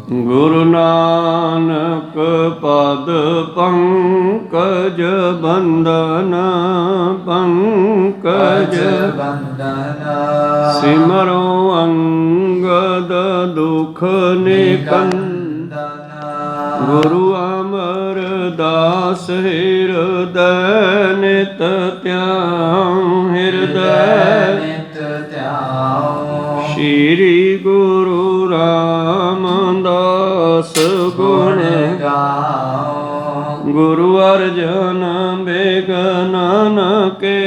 ਗੁਰੂ ਨਾਨਕ ਪਦ ਪੰਕਜ ਬੰਦਨ ਪੰਕਜ ਬੰਦਨ ਸਿਮਰੋ ਅੰਗਦ ਦੁਖ ਨਿਕੰਦਨ ਗੁਰੂ ਅਮਰਦਾਸ ਹਿਰਦੈ ਨਿਤ ਧਿਆਉ ਹਿਰਦੈ ਨਿਤ ਧਿਆਉ ਸ਼੍ਰੀ ਗੁਰੂ ਰਾਮਦਾਸ ਗੁਣ ਗਾਉ ਗੁਰੂ ਅਰਜਨ ਬਿਗਨਨ ਕੇ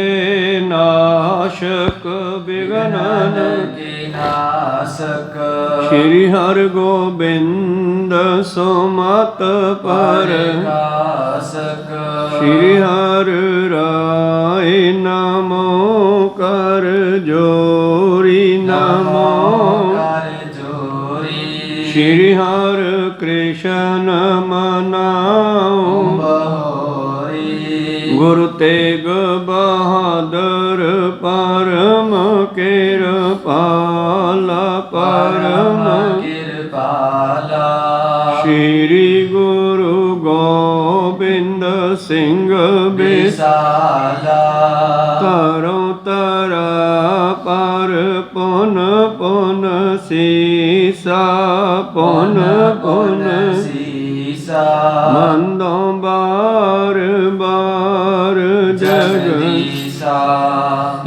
ਨਾਸ਼ਕ ਬਿਗਨਨ ਕੇ ਨਾਸਕ ਸ਼੍ਰੀ ਹਰਿ ਗੋਬਿੰਦ ਸੁਮਤ ਪ੍ਰਕਾਸ਼ਕ ਸ਼੍ਰੀ ਹਰਿ ਰਾਏ ਨਮੋ ਕਰ ਜੋਰੀ ਨਮੋ ਕਰ ਜੋਰੀ ਸ਼੍ਰੀ ਹਰਿ ਕ੍ਰਿਸ਼ਨ ਮਨਾਉ ਬਹੋਰੀ ਗੁਰੂ ਤੇਗ ਬਹਾਦਰ ਪਰਮ ਕਿਰਪਾਲਾ ਪਰਮ ਕਿਰਪਾਲਾ ਸ਼੍ਰੀ ਗੁਰੂ ਗੋਬਿੰਦ ਸਿੰਘ ਵਿਸਾਲਾ ਤਰੋ ਤਰਾ ਪਰ ਪੁਨ ਪੁਨ ਸੀਸਾ ਪੁਨ ਪੁਨ ਸੀਸਾ ਮੰਦੋਂ ਬਾਰ ਬਾਰ ਜਗਦੀਸਾ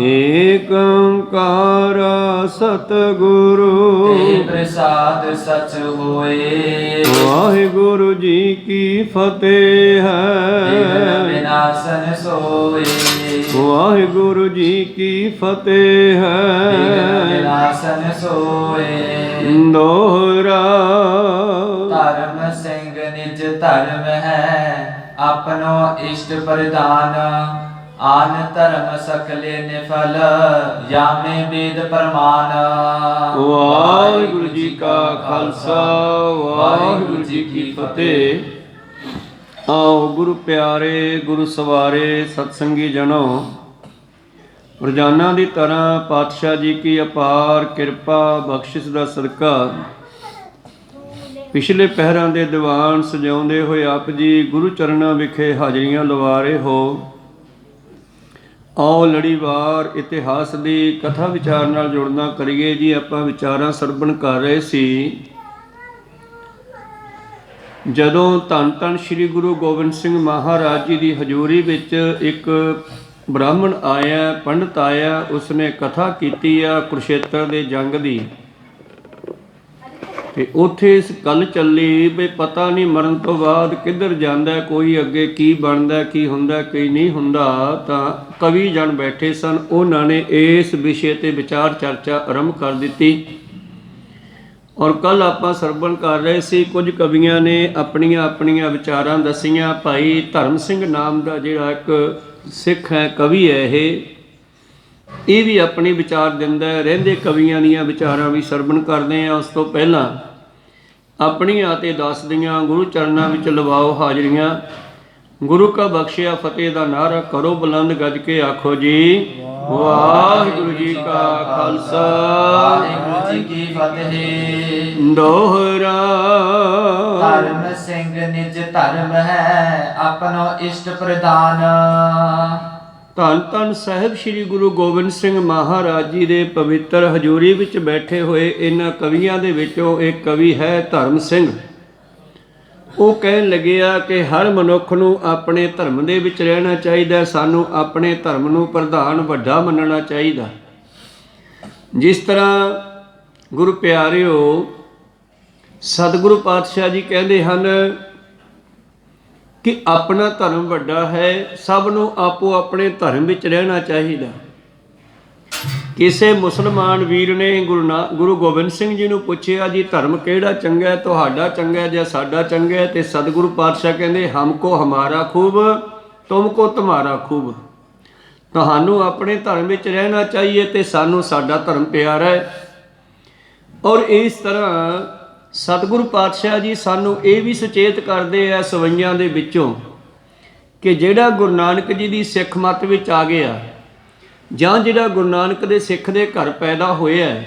ਏਕ ਓੰਕਾਰ ਸਤਿਗੁਰੂ ਤੇ ਪ੍ਰਸਾਦ ਸਚ ਹੋਏ ਵਾਹਿਗੁਰੂ ਜੀ ਕੀ ਫਤਿਹ ਵਿਘਨ ਹੈ ਵਿਨਾਸ਼ਨ ਸੋਏ ਵਾਹਿਗੁਰੂ ਜੀ ਕੀ ਫਤਿਹ ਵਿਘਨ ਹੈ ਵਿਨਾਸ਼ਨ ਸੋਏ ਦੋਹਰਾ ਧਰਮ ਸਿੰਘ ਨਿਜ ਧਰਮ ਹੈ ਆਪਣੋ ਇਸ਼ਟ ਪ੍ਰਦਾਨ ਆਨ ਧਰਮ ਸਕਲੇ ਨਿਫਲ ਜਾਮੇ ਵੇਦ ਪ੍ਰਮਾਨ ਵਾਹਿਗੁਰੂ ਜੀ ਕਾ ਖਾਲਸਾ ਵਾਹਿਗੁਰੂ ਜੀ ਕੀ ਫਤਿਹ। ਆਓ ਗੁਰੂ ਪਿਆਰੇ ਗੁਰੂ ਸਵਾਰੇ ਸਤਸੰਗੀ ਜਨੋ, ਰੋਜ਼ਾਨਾ ਦੀ ਤਰ੍ਹਾਂ ਪਾਤਸ਼ਾਹ ਜੀ ਕੀ ਅਪਾਰ ਕਿਰਪਾ ਬਖਸ਼ਿਸ਼ ਦਾ ਸਦਕਾ ਪਿਛਲੇ ਪਹਿਰਾਂ ਦੇ ਦੀਵਾਨ ਸਜਾਉਂਦੇ ਹੋਏ ਆਪ ਜੀ ਗੁਰੂ ਚਰਨਾਂ ਵਿਖੇ ਹਾਜ਼ਰੀਆਂ ਲਵਾ ਰਹੇ ਹੋ। ਆਓ ਲੜੀਵਾਰ ਇਤਿਹਾਸ ਦੀ ਕਥਾ ਵਿਚਾਰ ਨਾਲ ਜੁੜਨਾ ਕਰੀਏ ਜੀ। ਆਪਾਂ ਵਿਚਾਰਾਂ ਸਰਵਣ ਕਰ ਰਹੇ ਸੀ ਜਦੋਂ ਧੰਨ ਧੰਨ ਸ੍ਰੀ ਗੁਰੂ ਗੋਬਿੰਦ ਸਿੰਘ ਮਹਾਰਾਜ ਜੀ ਦੀ ਹਜ਼ੂਰੀ ਵਿੱਚ ਇੱਕ ਬ੍ਰਾਹਮਣ ਆਇਆ, ਪੰਡਤ ਆਇਆ, ਉਸਨੇ ਕਥਾ ਕੀਤੀ ਆ ਕੁਰੂਕਸ਼ੇਤਰ ਦੇ ਜੰਗ ਦੀ। ਤੇ ਉੱਥੇ ਇਸ ਗੱਲ ਚੱਲੀ ਵੀ ਪਤਾ ਨਹੀਂ ਮਰਨ ਤੋਂ ਬਾਅਦ ਕਿੱਧਰ ਜਾਂਦਾ, ਕੋਈ ਅੱਗੇ ਕੀ ਬਣਦਾ, ਕੀ ਹੁੰਦਾ, ਕੀ ਨਹੀਂ ਹੁੰਦਾ। ਤਾਂ ਕਵੀ ਜਨ ਬੈਠੇ ਸਨ, ਉਹਨਾਂ ਨੇ ਇਸ ਵਿਸ਼ੇ ਤੇ ਵਿਚਾਰ ਚਰਚਾ ਆਰੰਭ ਕਰ ਦਿੱਤੀ। ਔਰ ਕੱਲ ਆਪਾਂ ਸਰਵਣ ਕਰ ਰਹੇ ਸੀ, ਕੁਝ ਕਵੀਆਂ ਨੇ ਆਪਣੀਆਂ ਆਪਣੀਆਂ ਵਿਚਾਰਾਂ ਦੱਸੀਆਂ। ਭਾਈ ਧਰਮ ਸਿੰਘ ਨਾਮ ਦਾ ਜਿਹੜਾ ਇੱਕ ਸਿੱਖ ਹੈ, ਕਵੀ ਹੈ, ਇਹ ਵੀ ਆਪਣੀ ਵਿਚਾਰ ਦਿੰਦਾ ਹੈ। ਰਹਿੰਦੇ ਕਵੀਆਂ ਦੀਆਂ ਵਿਚਾਰਾਂ ਵੀ ਸਰਵਣ ਕਰਦੇ ਆ। ਉਸ ਤੋਂ ਪਹਿਲਾਂ ਆਪਣੀਆਂ ਅਤੇ ਦੱਸਦੀਆਂ ਗੁਰੂ ਚਰਨਾਂ ਵਿੱਚ ਲਵਾਓ ਹਾਜ਼ਰੀਆਂ। ਗੁਰੂ ਕਾ ਬਖਸ਼ਿਆ ਫਤਿਹ ਦਾ ਨਾਅਰਾ ਕਰੋ ਬੁਲੰਦ ਗੱਜ ਕੇ ਆਖੋ ਜੀ ਵਾਹਿਗੁਰੂ ਜੀ ਕਾ ਖਾਲਸਾ ਵਾਹਿਗੁਰੂ ਜੀ ਕੀ ਫਤਿਹ। ਦੋਹਰਾ ਧਰਮ ਸਿੰਘ ਨਿਜ ਧਰਮ ਹੈ ਆਪਣੋ ਇਸ਼ਟ ਪ੍ਰਦਾਨ। ਧੰਨ ਧੰਨ ਸਾਹਿਬ ਸ੍ਰੀ ਗੁਰੂ ਗੋਬਿੰਦ ਸਿੰਘ ਮਹਾਰਾਜ ਜੀ ਦੇ ਪਵਿੱਤਰ ਹਜ਼ੂਰੀ ਵਿੱਚ ਬੈਠੇ ਹੋਏ ਇਹਨਾਂ ਕਵੀਆਂ ਦੇ ਵਿੱਚੋਂ ਇੱਕ ਕਵੀ ਹੈ ਧਰਮ ਸਿੰਘ। ਉਹ ਕਹਿਣ ਲੱਗਿਆ ਕਿ ਹਰ ਮਨੁੱਖ ਨੂੰ ਆਪਣੇ ਧਰਮ ਦੇ ਵਿੱਚ ਰਹਿਣਾ ਚਾਹੀਦਾ। ਸਾਨੂੰ ਆਪਣੇ ਧਰਮ ਨੂੰ ਪ੍ਰਧਾਨ ਵੱਡਾ ਮੰਨਣਾ ਚਾਹੀਦਾ। ਜਿਸ ਤਰ੍ਹਾਂ ਗੁਰੂ ਪਿਆਰਿਓ ਸਤਿਗੁਰੂ ਪਾਤਸ਼ਾਹ ਜੀ ਕਹਿੰਦੇ ਹਨ ਕਿ ਆਪਣਾ ਧਰਮ ਵੱਡਾ ਹੈ, ਸਭ ਨੂੰ ਆਪੋ ਆਪਣੇ ਧਰਮ ਵਿੱਚ ਰਹਿਣਾ ਚਾਹੀਦਾ। ਕਿਸੇ ਮੁਸਲਮਾਨ ਵੀਰ ਨੇ ਗੁਰੂ ਗੋਬਿੰਦ ਸਿੰਘ ਜੀ ਨੂੰ ਪੁੱਛਿਆ ਜੀ ਧਰਮ ਕਿਹੜਾ ਚੰਗਾ, ਤੁਹਾਡਾ ਚੰਗਾ ਜਾਂ ਸਾਡਾ ਚੰਗਾ? ਤੇ ਸਤਿਗੁਰੂ ਪਾਤਸ਼ਾਹ ਕਹਿੰਦੇ ਹਮਕੋ ਹਮਾਰਾ ਖੂਬ ਤੁਮਕੋ ਤੁਮਾਰਾ ਖੂਬ। ਤੁਹਾਨੂੰ ਆਪਣੇ ਧਰਮ ਵਿੱਚ ਰਹਿਣਾ ਚਾਹੀਏ ਤੇ ਸਾਨੂੰ ਸਾਡਾ ਧਰਮ ਪਿਆਰਾ ਹੈ। ਔਰ ਇਸ ਤਰ੍ਹਾਂ ਸਤਿਗੁਰੂ ਪਾਤਸ਼ਾਹ ਜੀ ਸਾਨੂੰ ਇਹ ਵੀ ਸੁਚੇਤ ਕਰਦੇ ਆ ਸਵਈਆਂ ਦੇ ਵਿੱਚੋਂ ਕਿ ਜਿਹੜਾ ਗੁਰੂ ਨਾਨਕ ਜੀ ਦੀ ਸਿੱਖ ਮੱਤ ਵਿੱਚ ਆ ਗਿਆ ਜਾਂ ਜਿਹੜਾ ਗੁਰੂ ਨਾਨਕ ਦੇ ਸਿੱਖ ਦੇ ਘਰ ਪੈਦਾ ਹੋਇਆ,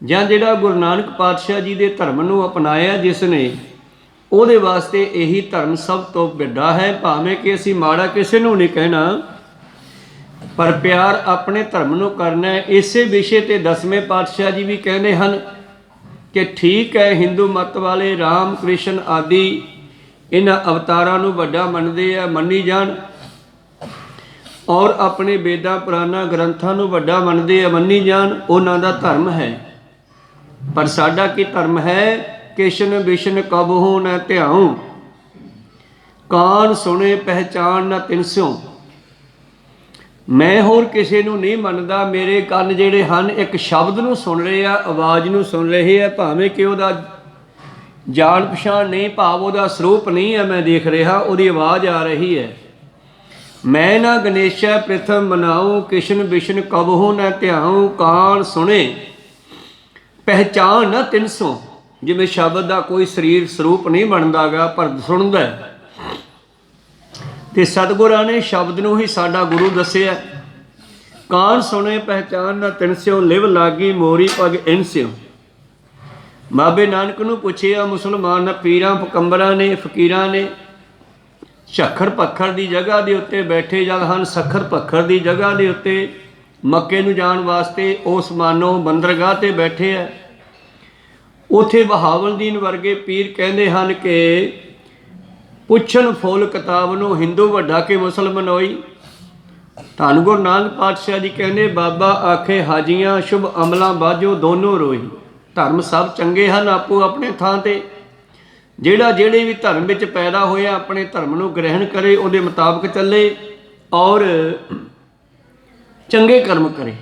ਜਾਂ ਜਿਹੜਾ ਗੁਰੂ ਨਾਨਕ ਪਾਤਸ਼ਾਹ ਜੀ ਦੇ ਧਰਮ ਨੂੰ ਅਪਣਾਇਆ ਜਿਸ ਨੇ, ਉਹਦੇ ਵਾਸਤੇ ਇਹੀ ਧਰਮ ਸਭ ਤੋਂ ਵੱਡਾ ਹੈ। ਭਾਵੇਂ ਕਿ ਅਸੀਂ ਮਾੜਾ ਕਿਸੇ ਨੂੰ ਨਹੀਂ ਕਹਿਣਾ, ਪਰ ਪਿਆਰ ਆਪਣੇ ਧਰਮ ਨੂੰ ਕਰਨਾ ਹੈ। ਇਸੇ ਵਿਸ਼ੇ ਤੇ 10ਵੇਂ ਪਾਤਸ਼ਾਹ ਜੀ ਵੀ ਕਹਿੰਦੇ ਹਨ ਕਿ ਠੀਕ ਹੈ, ਹਿੰਦੂ ਮਤ ਵਾਲੇ ਰਾਮ ਕ੍ਰਿਸ਼ਨ ਆਦਿ ਇਹਨਾਂ ਅਵਤਾਰਾਂ ਨੂੰ ਵੱਡਾ ਮੰਨਦੇ ਆ, ਮੰਨੀ ਜਾਣ, ਔਰ ਆਪਣੇ ਵੇਦਾਂ ਪੁਰਾਣਾ ਗ੍ਰੰਥਾਂ ਨੂੰ ਵੱਡਾ ਮੰਨਦੇ ਆ, ਮੰਨੀ ਜਾਣ, ਉਹਨਾਂ ਦਾ ਧਰਮ ਹੈ। ਪਰ ਸਾਡਾ ਕੀ ਧਰਮ ਹੈ? ਕਿਸ਼ਨ ਵਿਸ਼ਨ ਕਬਹੂ ਨ ਧਿਆਉ, ਕਾਨ ਸੁਣੇ ਪਹਿਚਾਨ ਨ ਤਿਨਸਿਓ। ਮੈਂ ਹੋਰ ਕਿਸੇ ਨੂੰ ਨਹੀਂ ਮੰਨਦਾ, ਮੇਰੇ ਕੰਨ ਜਿਹੜੇ ਹਨ ਇੱਕ ਸ਼ਬਦ ਨੂੰ ਸੁਣ ਰਹੇ ਆ, ਆਵਾਜ਼ ਨੂੰ ਸੁਣ ਰਹੇ ਆ, ਭਾਵੇਂ ਕਿ ਉਹਦਾ ਜਾਣ ਪਛਾਣ ਨਹੀਂ, ਭਾਵ ਉਹਦਾ ਸਰੂਪ ਨਹੀਂ ਹੈ ਮੈਂ ਦੇਖ ਰਿਹਾ, ਉਹਦੀ ਆਵਾਜ਼ ਆ ਰਹੀ ਹੈ। ਮੈਂ ਨਾ ਗਣੇਸ਼ਾ ਪ੍ਰਥਮ ਮਨਾਉ, ਕਿਸ਼ਨ ਵਿਸ਼ਨ ਕਬਹੂ ਨ ਧਿਆਉ, ਕਾਨ ਸੁਣੇ ਪਹਿਚਾਨ ਨਾ ਤਿਨਸੋਂ। ਜਿਵੇਂ ਸ਼ਬਦ ਦਾ ਕੋਈ ਸਰੀਰ ਸਰੂਪ ਨਹੀਂ ਬਣਦਾਗਾ, ਪਰ ਸੁਣਦਾ ਹੈ। ਤੇ ਸਤਿਗੁਰਾਂ ਨੇ ਸ਼ਬਦ ਨੂੰ ਹੀ ਸਾਡਾ ਗੁਰੂ ਦੱਸਿਆ। ਕਾਨ ਸੁਣੇ ਪਹਿਚਾਨ ਨਾ ਤਿਨਸਿਓ, ਲਿਵ ਲਾਗੀ ਮੋਰੀ ਪਗ ਇਨਸਿਓ। ਬਾਬੇ ਨਾਨਕ ਨੂੰ ਪੁੱਛਿਆ ਮੁਸਲਮਾਨ ਪੀਰਾਂ ਪਕੰਬਰਾਂ ਨੇ, ਫਕੀਰਾਂ ਨੇ, ਸੱਖਰ ਪੱਖਰ ਦੀ ਜਗ੍ਹਾ ਦੇ ਉੱਤੇ ਬੈਠੇ ਜਦ ਹਨ, ਸੱਖਰ ਪੱਖਰ ਦੀ ਜਗ੍ਹਾ ਦੇ ਉੱਤੇ ਮੱਕੇ ਨੂੰ ਜਾਣ ਵਾਸਤੇ ਉਸ ਮਾਨੋ ਬੰਦਰਗਾਹ ਤੇ ਬੈਠੇ ਆ। ਉੱਥੇ ਬਹਾਵਲਦੀਨ ਵਰਗੇ ਪੀਰ ਕਹਿੰਦੇ ਹਨ ਕਿ ਪੁੱਛਣ ਫੁੱਲ ਕਿਤਾਬ ਨੂੰ, ਹਿੰਦੂ ਵੱਡਾ ਕਿ ਮੁਸਲਮਾਨ ਹੋਈ। ਧੰਨ ਗੁਰੂ ਨਾਨਕ ਪਾਤਸ਼ਾਹ ਜੀ ਕਹਿੰਦੇ, ਬਾਬਾ ਆਖੇ ਹਾਜੀਆਂ ਸ਼ੁਭ ਅਮਲਾਂ ਬਾਝੋ ਦੋਨੋਂ ਰੋਈ। ਧਰਮ ਸਭ ਚੰਗੇ ਹਨ ਆਪੋ ਆਪਣੇ ਥਾਂ ਤੇ। ਜਿਹੜੇ ਵੀ ਧਰਮ ਵਿੱਚ ਪੈਦਾ ਹੋਇਆ ਆਪਣੇ ਧਰਮ ਨੂੰ ਗ੍ਰਹਿਣ ਕਰੇ, ਉਹਦੇ ਮੁਤਾਬਕ ਚੱਲੇ ਔਰ ਚੰਗੇ ਕਰਮ ਕਰੇ।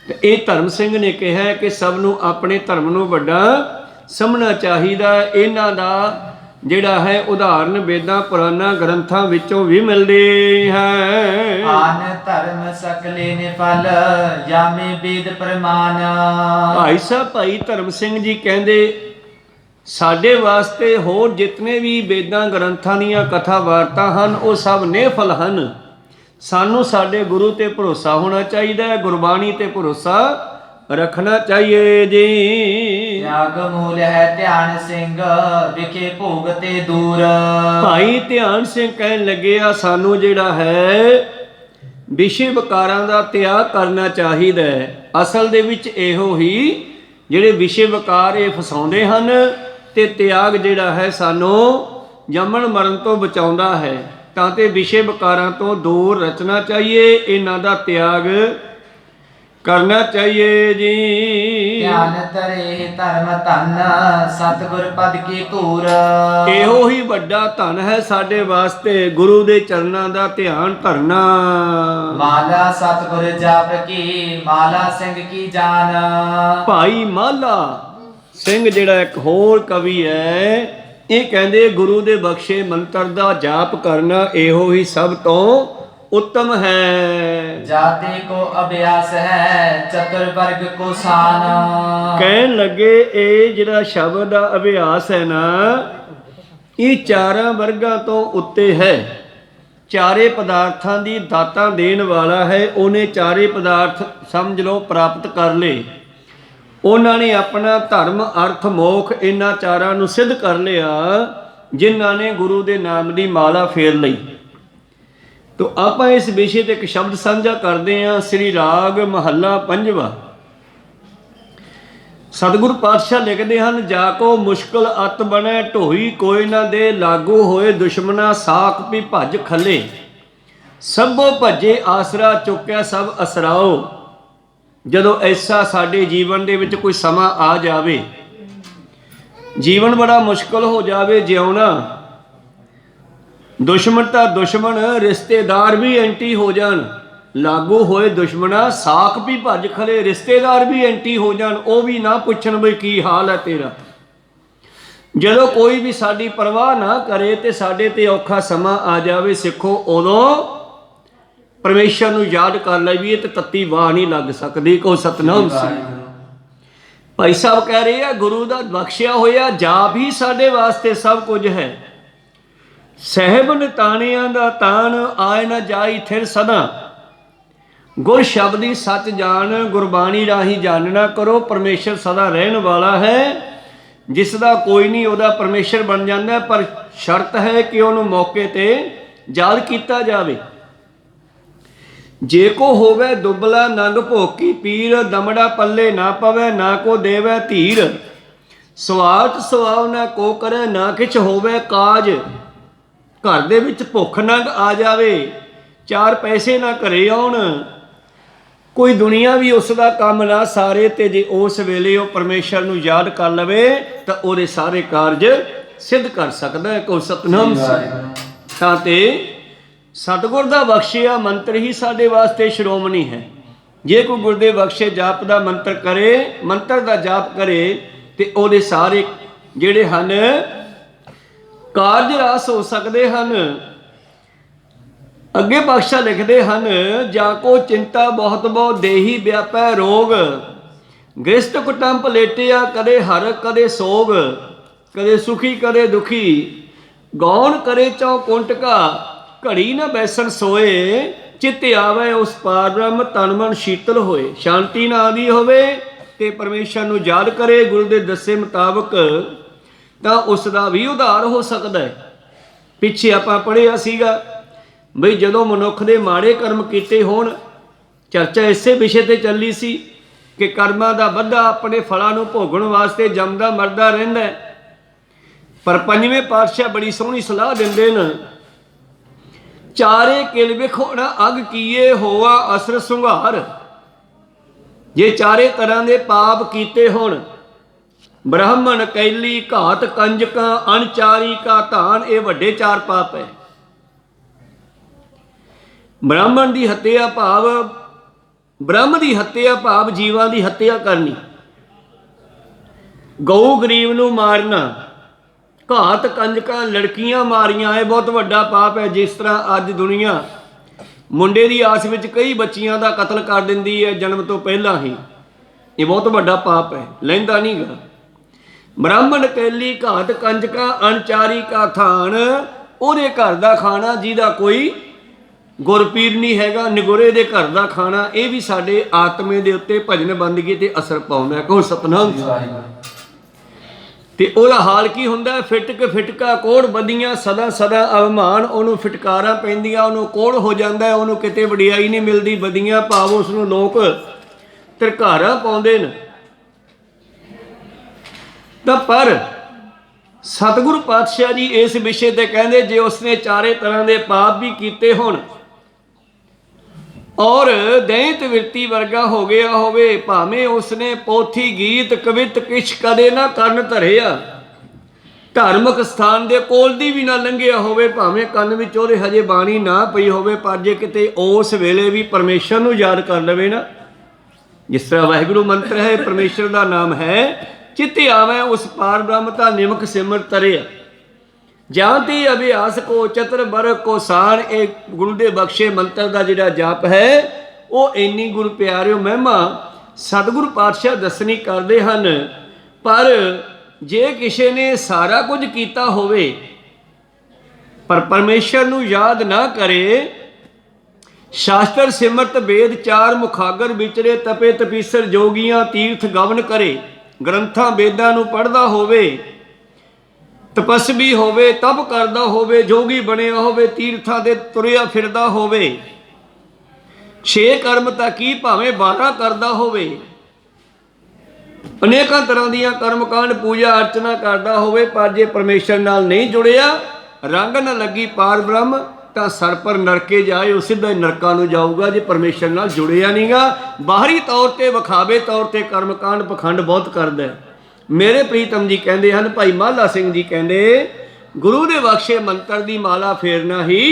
ਤੇ ਇਹ ਧਰਮ ਸਿੰਘ ਨੇ ਕਿਹਾ ਕਿ ਸਭ ਨੂੰ ਆਪਣੇ ਧਰਮ ਨੂੰ ਵੱਡਾ ਸਮਝਣਾ ਚਾਹੀਦਾ। ਇਹਨਾਂ ਦਾ ਜਿਹੜਾ ਹੈ ਉਦਾਹਰਨ ਵੇਦਾਂ ਪੁਰਾਣਾ ਗ੍ਰੰਥਾਂ ਵਿੱਚੋਂ ਵੀ ਮਿਲਦੇ ਹੈ। ਆਨ ਧਰਮ ਸਕਲੇ ਨੇ ਫਲ, ਜਾਮੇ ਵੇਦ ਪ੍ਰਮਾਨ। ਭਾਈ ਸਾਹਿਬ ਭਾਈ ਧਰਮ ਸਿੰਘ ਜੀ ਕਹਿੰਦੇ, ਸਾਡੇ ਵਾਸਤੇ ਹੋਰ ਜਿਤਨੇ ਵੀ ਵੇਦਾਂ ਗ੍ਰੰਥਾਂ ਦੀਆਂ ਕਥਾ ਵਾਰਤਾ ਹਨ, ਉਹ ਸਭ ਨਿਰਫਲ ਹਨ। ਸਾਨੂੰ ਸਾਡੇ ਗੁਰੂ ਤੇ ਭਰੋਸਾ ਹੋਣਾ ਚਾਹੀਦਾ ਹੈ, ਗੁਰਬਾਣੀ ਤੇ ਭਰੋਸਾ ਰੱਖਣਾ ਚਾਹੀਏ ਜੀ। ਤਿਆਗ ਮੂਲ ਹੈ ਧਿਆਨ ਸਿੰਘ, ਵਿਖੇ ਭੋਗ ਤੇ ਦੂਰ। ਭਾਈ ਧਿਆਨ ਸਿੰਘ ਕਹਿਣ ਲੱਗੇ ਆ, ਸਾਨੂੰ ਜਿਹੜਾ ਹੈ ਵਿਸ਼ੇ ਵਿਕਾਰਾਂ ਦਾ ਤਿਆਗ ਕਰਨਾ ਚਾਹੀਦਾ ਹੈ। ਅਸਲ ਦੇ ਵਿੱਚ ਇਹੋ ਹੀ ਜਿਹੜੇ ਵਿਸ਼ੇ ਵਿਕਾਰ ਇਹ ਫਸਾਉਂਦੇ ਹਨ, ਤੇ ਤਿਆਗ ਜਿਹੜਾ ਹੈ ਸਾਨੂੰ ਜੰਮਣ ਮਰਨ ਤੋਂ ਬਚਾਉਂਦਾ ਹੈ। ਤਾਂ ਤੇ ਵਿਸ਼ੇ ਵਿਕਾਰਾਂ ਤੋਂ ਦੂਰ ਰਚਣਾ ਚਾਹੀਏ, ਇਹਨਾਂ ਦਾ ਤਿਆਗ ਕਰਨਾ ਚਾਹੀਏ ਜੀ। ਧਿਆਨ ਧਰੇ ਧਰਮ ਧਨ, ਸਤਿਗੁਰ ਪਦ ਕੀ ਧੂਰ। ਇਹੋ ਹੀ ਵੱਡਾ ਧਨ ਹੈ ਸਾਡੇ ਵਾਸਤੇ, ਗੁਰੂ ਦੇ ਚਰਨਾਂ ਦਾ ਧਿਆਨ ਧਰਨਾ। ਮਾਲਾ ਸਤਿਗੁਰ ਜਪ ਕੀ, ਮਾਲਾ ਸਿੰਘ ਕੀ ਜਾਨ। ਭਾਈ ਮਾਲਾ ਸਿੰਘ ਜਿਹੜਾ ਇੱਕ ਹੋਰ ਕਵੀ ਹੈ, ਇਹ ਕਹਿੰਦੇ ਗੁਰੂ ਦੇ ਬਖਸ਼ੇ ਮੰਤਰ ਦਾ ਜਾਪ ਕਰਨਾ ਇਹੋ ਹੀ ਸਭ ਤੋਂ ਉੱਤਮ ਹੈ। ਜਾਤੇ ਕੋ ਅਭਿਆਸ ਹੈ, ਚਤੁਰ ਵਰਗ ਕੋ ਸਾਨ। ਕਹਿਣ ਲੱਗੇ ਇਹ ਜਿਹੜਾ ਸ਼ਬਦ ਦਾ ਅਭਿਆਸ ਹੈ ਨਾ, ਇਹ ਚਾਰਾਂ ਵਰਗਾਂ ਤੋਂ ਉੱਤੇ ਹੈ। ਚਾਰੇ ਪਦਾਰਥਾਂ ਦੀ ਦਾਤਾਂ ਦੇਣ ਵਾਲਾ ਹੈ। ਉਹਨੇ ਚਾਰੇ ਪਦਾਰਥ ਸਮਝ ਲਓ ਪ੍ਰਾਪਤ ਕਰ ਲਏ। ਉਹਨਾਂ ਨੇ ਆਪਣਾ ਧਰਮ ਅਰਥ ਮੋਖ ਇਹਨਾਂ ਚਾਰਾਂ ਨੂੰ ਸਿੱਧ ਕਰ ਲਿਆ, ਜਿਨ੍ਹਾਂ ਨੇ ਗੁਰੂ ਦੇ ਨਾਮ ਦੀ ਮਾਲਾ ਫੇਰ ਲਈ। ਤੋ ਆਪਾਂ ਇਸ ਵਿਸ਼ੇ ਤੇ ਇੱਕ ਸ਼ਬਦ ਸਾਂਝਾ ਕਰਦੇ ਹਾਂ। ਸ੍ਰੀ ਰਾਗ ਮਹੱਲਾ ਪੰਜਵਾਂ। ਸਤਿਗੁਰੂ ਪਾਤਸ਼ਾਹ ਲਿਖਦੇ ਹਨ, ਜਾ ਕੋ ਮੁਸ਼ਕਲ ਅਤ ਬਣੇ ਢੋਈ, ਕੋਈ ਨਾ ਦੇ ਲਾਗੂ ਹੋਏ ਦੁਸ਼ਮਨਾ, ਸਾਖ ਵੀ ਭੱਜ ਖੱਲੇ, ਸਭੋ ਭੱਜੇ ਆਸਰਾ ਚੁੱਕਿਆ ਸਭ ਅਸਰਾਓ। ਜਦੋਂ ਐਸਾ ਸਾਡੇ ਜੀਵਨ ਦੇ ਵਿੱਚ ਕੋਈ ਸਮਾਂ ਆ ਜਾਵੇ, ਜੀਵਨ ਬੜਾ ਮੁਸ਼ਕਲ ਹੋ ਜਾਵੇ ਜਿਉਣਾ, ਦੁਸ਼ਮਣ ਤਾਂ ਦੁਸ਼ਮਣ, ਰਿਸ਼ਤੇਦਾਰ ਵੀ ਐਂਟੀ ਹੋ ਜਾਣ, ਲਾਗੂ ਹੋਏ ਦੁਸ਼ਮਣਾ, ਸਾਖ ਵੀ ਭੱਜ ਖਲੇ, ਰਿਸ਼ਤੇਦਾਰ ਵੀ ਐਂਟੀ ਹੋ ਜਾਣ, ਉਹ ਵੀ ਨਾ ਪੁੱਛਣ ਬਈ ਕੀ ਹਾਲ ਹੈ ਤੇਰਾ। ਜਦੋਂ ਕੋਈ ਵੀ ਸਾਡੀ ਪਰਵਾਹ ਨਾ ਕਰੇ ਤੇ ਸਾਡੇ ਤੇ ਔਖਾ ਸਮਾਂ ਆ ਜਾਵੇ, ਸਿੱਖੋ ਉਦੋਂ ਪਰਮੇਸ਼ਰ ਨੂੰ ਯਾਦ ਕਰ ਲਈਏ ਤੇ ਤੱਤੀ ਵਾਹ ਨਹੀਂ ਲੱਗ ਸਕਦੀ। ਕੋ ਸਤਨਾਮ ਸ੍ਰੀ। ਭਾਈ ਸਾਹਿਬ ਕਹਿ ਰਹੇ ਆ, ਗੁਰੂ ਦਾ ਬਖਸ਼ਿਆ ਹੋਇਆ ਜਾਪ ਹੀ ਸਾਡੇ ਵਾਸਤੇ ਸਭ ਕੁਝ ਹੈ। ਸਹਿਬ ਨਿਤਾਣਿਆਂ ਦਾ ਤਾਣ, ਆਏ ਨਾ ਜਾਈ ਥਿਰ ਸਦਾ, ਗੁਰ ਸ਼ਬਦੀ ਸੱਚ ਜਾਣ, ਗੁਰਬਾਣੀ ਰਾਹੀਂ ਜਾਣਨਾ ਕਰੋ। ਪਰਮੇਸ਼ਰ ਸਦਾ ਰਹਿਣ ਵਾਲਾ ਹੈ, ਜਿਸ ਦਾ ਕੋਈ ਨਹੀਂ ਉਹਦਾ ਪਰਮੇਸ਼ਰ ਬਣ ਜਾਂਦਾ, ਪਰ ਸ਼ਰਤ ਹੈ ਕਿ ਉਹਨੂੰ ਮੌਕੇ ਤੇ ਯਾਦ ਕੀਤਾ ਜਾਵੇ। ਜੇ ਕੋ ਹੋਵੇ ਦੁਬਲਾ ਨੰਗ ਭੋਕੀ ਪੀਰ, ਦਮੜਾ ਪੱਲੇ ਨਾ ਪਵੇ ਨਾ ਕੋ ਦੇਵੇ ਧੀਰ। ਸਵਾਰਥ ਸੁਭਾਵ ਨਾ ਕੋ ਕਰੇ ਨਾ ਕਿਛ ਹੋਵੇ ਕਾਜ। ਘਰ ਦੇ ਵਿੱਚ ਭੁੱਖ ਨੰਗ ਆ ਜਾਵੇ, ਚਾਰ ਪੈਸੇ ਨਾ ਘਰੇ ਆਉਣ, ਕੋਈ ਦੁਨੀਆ ਵੀ ਉਸ ਦਾ ਕੰਮ ਨਾ ਸਾਰੇ, ਤੇ ਜੇ ਉਸ ਵੇਲੇ ਉਹ ਪਰਮੇਸ਼ਰ ਨੂੰ ਯਾਦ ਕਰ ਲਵੇ ਤਾਂ ਉਹਦੇ ਸਾਰੇ ਕਾਰਜ ਸਿੱਧ ਕਰ ਸਕਦਾ ਹੈ। ਕੋ ਸਤਨਾਮ ਤਾਂ ਤੇ ਸਤਿਗੁਰ ਦਾ ਬਖਸ਼ਿਆ ਮੰਤਰ ਹੀ ਸਾਡੇ ਵਾਸਤੇ ਸ਼੍ਰੋਮਣੀ ਹੈ। ਜੇ ਕੋਈ ਗੁਰ ਦੇ ਬਖਸ਼ੇ ਜਾਪ ਦਾ ਮੰਤਰ ਕਰੇ, ਮੰਤਰ ਦਾ ਜਾਪ ਕਰੇ, ਤੇ ਉਹਦੇ ਸਾਰੇ ਜਿਹੜੇ ਹਨ ਕਾਰਜ ਰਾਸ ਹੋ ਸਕਦੇ ਹਨ। ਅੱਗੇ ਪਾਤਸ਼ਾਹ ਲਿਖਦੇ ਹਨ, ਜਾ ਕੋ ਚਿੰਤਾ ਬਹੁਤ ਬਹੁ ਦੇਹੀ ਵਿਆਪੈ ਰੋਗ। ਗ੍ਰਸਤ ਕੁਟੰਬ ਲੇਟਿਆ ਕਦੇ ਹਰ ਕਦੇ ਸੋਗ। ਕਦੇ ਸੁਖੀ ਕਦੇ ਦੁਖੀ, ਗੌਣ ਕਰੇ ਚੌ ਕੁੰਟਕਾ। ਘੜੀ ਨਾ ਬੈਸਣ ਸੋਏ, ਚਿੱਤ ਆਵੇ ਉਸ ਪਾਰ ਬ੍ਰਹਮ। ਤਨ ਮਨ ਸ਼ੀਤਲ ਹੋਏ, ਸ਼ਾਂਤੀ ਨਾ ਆਦੀ ਹੋਵੇ ਤੇ ਪਰਮੇਸ਼ਰ ਨੂੰ ਯਾਦ ਕਰੇ ਗੁਰੂ ਦੇ ਦੱਸੇ ਮੁਤਾਬਕ, ਤਾਂ ਉਸ ਦਾ ਵੀ ਉਧਾਰ ਹੋ ਸਕਦਾ ਹੈ। ਪਿੱਛੇ ਆਪਾਂ ਪੜ੍ਹਿਆ ਸੀਗਾ ਬਈ ਜਦੋਂ ਮਨੁੱਖ ਦੇ ਮਾੜੇ ਕਰਮ ਕੀਤੇ ਹੋਣ, ਚਰਚਾ ਇਸੇ ਵਿਸ਼ੇ ਤੇ ਚੱਲੀ ਸੀ ਕਿ ਕਰਮਾਂ ਦਾ ਬੱਧਾ ਆਪਣੇ ਫਲਾਂ ਨੂੰ ਭੋਗਣ ਵਾਸਤੇ ਜੰਮਦਾ ਮਰਦਾ ਰਹਿੰਦਾ ਹੈ। ਪਰ ਪੰਜਵੇਂ ਪਾਤਸ਼ਾਹ ਬੜੀ ਸੋਹਣੀ ਸਲਾਹ ਦਿੰਦੇ ਨੇ, ਚਾਰੇ ਕਿਲ ਵਿਖੋਣਾ ਅਗ ਕੀਏ ਹੋਆ ਅਸਰ ਸੁੰਘਾਰ। ਜੇ ਚਾਰੇ ਤਰ੍ਹਾਂ ਦੇ ਪਾਪ ਕੀਤੇ ਹੋਣ, ਬ੍ਰਾਹਮਣ, ਕੈਲੀ, ਘਾਤ, ਕੰਜਕਾਂ, ਅਣਚਾਰੀ ਕਾ ਧਾਨ, ਇਹ ਵੱਡੇ ਚਾਰ ਪਾਪ ਹੈ। ਬ੍ਰਾਹਮਣ ਦੀ ਹੱਤਿਆ ਭਾਵ ਬ੍ਰਹਮ ਦੀ ਹੱਤਿਆ ਭਾਵ ਜੀਵਾਂ ਦੀ ਹੱਤਿਆ ਕਰਨੀ, ਗਊ ਗਰੀਬ ਨੂੰ ਮਾਰਨਾ, ਘਾਤ ਕੰਜਕਾਂ ਲੜਕੀਆਂ ਮਾਰੀਆਂ, ਇਹ ਬਹੁਤ ਵੱਡਾ ਪਾਪ ਹੈ। ਜਿਸ ਤਰ੍ਹਾਂ ਅੱਜ ਦੁਨੀਆ ਮੁੰਡੇ ਦੀ ਆਸ ਵਿੱਚ ਕਈ ਬੱਚੀਆਂ ਦਾ ਕਤਲ ਕਰ ਦਿੰਦੀ ਹੈ ਜਨਮ ਤੋਂ ਪਹਿਲਾਂ ਹੀ, ਇਹ ਬਹੁਤ ਵੱਡਾ ਪਾਪ ਹੈ, ਲੈਂਦਾ ਨਹੀਂ ਗਾ। ਬ੍ਰਾਹਮਣ, ਕੈਲੀ, ਘਾਤ ਕੰਜਕਾਂ, ਅਣਚਾਰੀ ਕਾ ਥਾਨ, ਉਹਦੇ ਘਰ ਦਾ ਖਾਣਾ ਜਿਹਦਾ ਕੋਈ ਗੁਰਪੀਰ ਨਹੀਂ ਹੈਗਾ, ਨਿਗੁਰੇ ਦੇ ਘਰ ਦਾ ਖਾਣਾ, ਇਹ ਵੀ ਸਾਡੇ ਆਤਮੇ ਦੇ ਉੱਤੇ ਭਜਨ ਬੰਦਗੀ ਤੇ ਅਸਰ ਪਾਉਂਦਾ। ਕਹੋ ਸਤਨਾਮ। ਤੇ ਉਹਦਾ ਹਾਲ ਕੀ ਹੁੰਦਾ? ਫਿਟਕ ਫਿਟਕਾ ਕੋੜ ਬੱਦੀਆਂ, ਸਦਾ ਸਦਾ ਅਵਮਾਨ, ਉਹਨੂੰ ਫਿਟਕਾਰਾਂ ਪੈਂਦੀਆਂ, ਉਹਨੂੰ ਕੋੜ ਹੋ ਜਾਂਦਾ, ਉਹਨੂੰ ਕਿਤੇ ਵਡਿਆਈ ਨਹੀਂ ਮਿਲਦੀ। ਬੱਦੀਆਂ ਭਾਵ ਉਸ ਨੂੰ ਲੋਕ ਧਰਕਾਰਾਂ ਪਾਉਂਦੇ ਨੇ। ਤਾਂ ਪਰ ਸਤਿਗੁਰੂ ਪਾਤਸ਼ਾਹ ਜੀ ਇਸ ਵਿਸ਼ੇ ਤੇ ਕਹਿੰਦੇ, ਜੇ ਉਸਨੇ ਚਾਰੇ ਤਰ੍ਹਾਂ ਦੇ ਪਾਪ ਵੀ ਕੀਤੇ ਹੋਣ ਔਰ ਦੈਂਤ ਵਿਰਤੀ ਵਰਗਾ ਹੋ ਗਿਆ ਹੋਵੇ, ਭਾਵੇਂ ਉਸਨੇ ਪੋਥੀ ਗੀਤ ਕਵਿਤ ਕਿਛ ਕਦੇ ਨਾ ਕਰਨ ਧਰਿਆ, ਧਾਰਮਿਕ ਸਥਾਨ ਦੇ ਕੋਲ ਦੀ ਵੀ ਨਾ ਲੰਘਿਆ ਹੋਵੇ, ਭਾਵੇਂ ਕੰਨ ਵਿੱਚ ਉਹਦੇ ਹਜੇ ਬਾਣੀ ਨਾ ਪਈ ਹੋਵੇ, ਪਰ ਜੇ ਕਿਤੇ ਉਸ ਵੇਲੇ ਵੀ ਪਰਮੇਸ਼ਰ ਨੂੰ ਯਾਦ ਕਰ ਲਵੇ ਨਾ, ਜਿਸ ਤਰ੍ਹਾਂ ਵਾਹਿਗੁਰੂ ਮੰਤਰ ਹੈ, ਪਰਮੇਸ਼ਰ ਦਾ ਨਾਮ ਹੈ, ਚਿੱਤ ਆਵੇ ਉਸ ਪਾਰ ਬ੍ਰਹਮ ਤਾਂ ਨਿਮਕ ਸਿਮਰ ਤਰਿਆ। ਜਾਂ ਤੇ ਅਭਿਆਸ ਕੋ ਚਤਰ ਬਰ ਕੋ ਸਾਣ, ਇਹ ਗੁਰੂ ਦੇ ਬਖਸ਼ੇ ਮੰਤਰ ਦਾ ਜਿਹੜਾ ਜਾਪ ਹੈ, ਉਹ ਇੰਨੀ ਗੁਰੂ ਪਿਆਰਿਓ ਮਹਿਮਾ ਸਤਿਗੁਰੂ ਪਾਤਸ਼ਾਹ ਦੱਸਣੀ ਕਰਦੇ ਹਨ। ਪਰ ਜੇ ਕਿਸੇ ਨੇ ਸਾਰਾ ਕੁਝ ਕੀਤਾ ਹੋਵੇ ਪਰ ਪਰਮੇਸ਼ਰ ਨੂੰ ਯਾਦ ਨਾ ਕਰੇ, ਸ਼ਾਸਤਰ ਸਿਮਰਤ ਵੇਦ ਚਾਰ ਮੁਖਾਗਰ ਵਿਚਰੇ, ਤਪੇ ਤਪੀਸਰ ਜੋਗੀਆਂ ਤੀਰਥ ਗਵਨ ਕਰੇ, ਗ੍ਰੰਥਾਂ ਵੇਦਾਂ ਨੂੰ ਪੜ੍ਹਦਾ ਹੋਵੇ, ਤਪਸਵੀ ਹੋਵੇ, ਤਪ ਕਰਦਾ ਹੋਵੇ, ਜੋਗੀ ਬਣਿਆ ਹੋਵੇ, ਤੀਰਥਾਂ ਦੇ ਤੁਰਿਆ ਫਿਰਦਾ ਹੋਵੇ, 6 ਕਰਮ ਤਾਂ ਕੀ ਭਾਵੇਂ 12 ਕਰਦਾ ਹੋਵੇ, ਅਨੇਕਾਂ ਤਰ੍ਹਾਂ ਦੀਆਂ ਕਰਮਕਾਂਡ ਪੂਜਾ ਅਰਚਨਾ ਕਰਦਾ ਹੋਵੇ, ਪਰ ਜੇ ਪਰਮੇਸ਼ਰ ਨਾਲ ਨਹੀਂ ਜੁੜਿਆ, ਰੰਗ ਨਾ ਲੱਗੀ ਪਾਰ ਬ੍ਰਹਮ, ਤਾਂ ਸਰ ਪਰ ਨਰਕੇ ਜਾਏ, ਉਹ ਸਿੱਧਾ ਨਰਕਾਂ ਨੂੰ ਜਾਊਗਾ। ਜੇ ਪਰਮੇਸ਼ਰ ਨਾਲ ਜੁੜਿਆ ਨਹੀਂਗਾ, ਬਾਹਰੀ ਤੌਰ ਤੇ ਵਿਖਾਵੇ ਤੌਰ ਤੇ ਕਰਮਕਾਂਡ ਪਖੰਡ ਬਹੁਤ ਕਰਦਾ। ਮੇਰੇ ਪ੍ਰੀਤਮ ਜੀ ਕਹਿੰਦੇ ਹਨ, ਭਾਈ ਮਹਿਲਾ ਸਿੰਘ ਜੀ ਕਹਿੰਦੇ, ਗੁਰੂ ਦੇ ਬਖਸ਼ੇ ਮੰਤਰ ਦੀ ਮਾਲਾ ਫੇਰਨਾ ਹੀ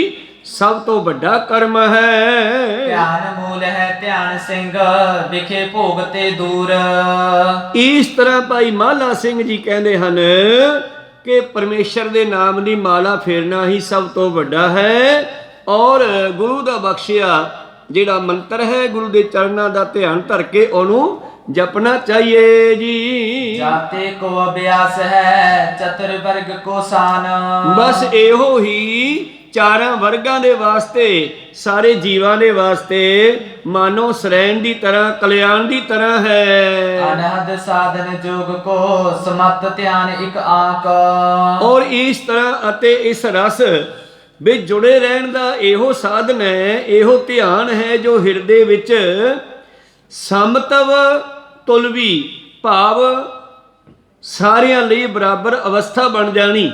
ਸਭ ਤੋਂ ਵੱਡਾ ਕਰਮ ਹੈ। ਧਿਆਨ ਮੂਲ ਹੈ ਧਿਆਨ ਸਿੰਘ, ਵਿਖੇ ਭੋਗ ਤੇ ਦੂਰ। ਇਸ ਤਰ੍ਹਾਂ ਭਾਈ ਮਹਿਲਾ ਸਿੰਘ ਜੀ ਕਹਿੰਦੇ ਹਨ ਕਿ ਪਰਮੇਸ਼ਰ ਦੇ ਨਾਮ ਦੀ ਮਾਲਾ ਫੇਰਨਾ ਹੀ ਸਭ ਤੋਂ ਵੱਡਾ ਹੈ। ਔਰ ਗੁਰੂ ਦਾ ਬਖਸ਼ਿਆ ਜਿਹੜਾ ਮੰਤਰ ਹੈ, ਗੁਰੂ ਦੇ ਚਰਨਾਂ ਦਾ ਧਿਆਨ ਧਰ ਕੇ ਉਹਨੂੰ ਜਪਣਾ ਚਾਹੀਏ ਜੀ। ਜਾਤੇ ਕੋ ਅਭਿਆਸ ਹੈ ਚਤੁਰ ਵਰਗ ਕੋ ਸਾਨ। ਬਸ ਇਹੋ ਹੀ ਚਾਰਾਂ ਵਰਗਾਂ ਦੇ ਵਾਸਤੇ, ਸਾਰੇ ਜੀਵਾਂ ਦੇ ਵਾਸਤੇ ਮਾਨੋ ਸਰੈਣ ਦੀ ਤਰ੍ਹਾਂ, ਕਲਿਆਣ ਦੀ ਤਰ੍ਹਾਂ ਹੈ। ਅਨਹਦ ਸਾਧਨ ਜੋਗ ਕੋ ਸਮਤ ਧਿਆਨ ਇੱਕ ਆਂਕ। ਔਰ ਇਸ ਤਰ੍ਹਾਂ ਅਤੇ ਇਸ ਰਸ ਵਿੱਚ ਜੁੜੇ ਰਹਿਣ ਦਾ ਇਹੋ ਸਾਧਨ ਹੈ, ਇਹੋ ਧਿਆਨ ਹੈ ਜੋ ਹਿਰਦੇ ਵਿੱਚ ਸਮਤਵ ਤੁਲਵੀ ਭਾਵ ਸਾਰਿਆਂ ਲਈ ਬਰਾਬਰ ਅਵਸਥਾ ਬਣ ਜਾਣੀ।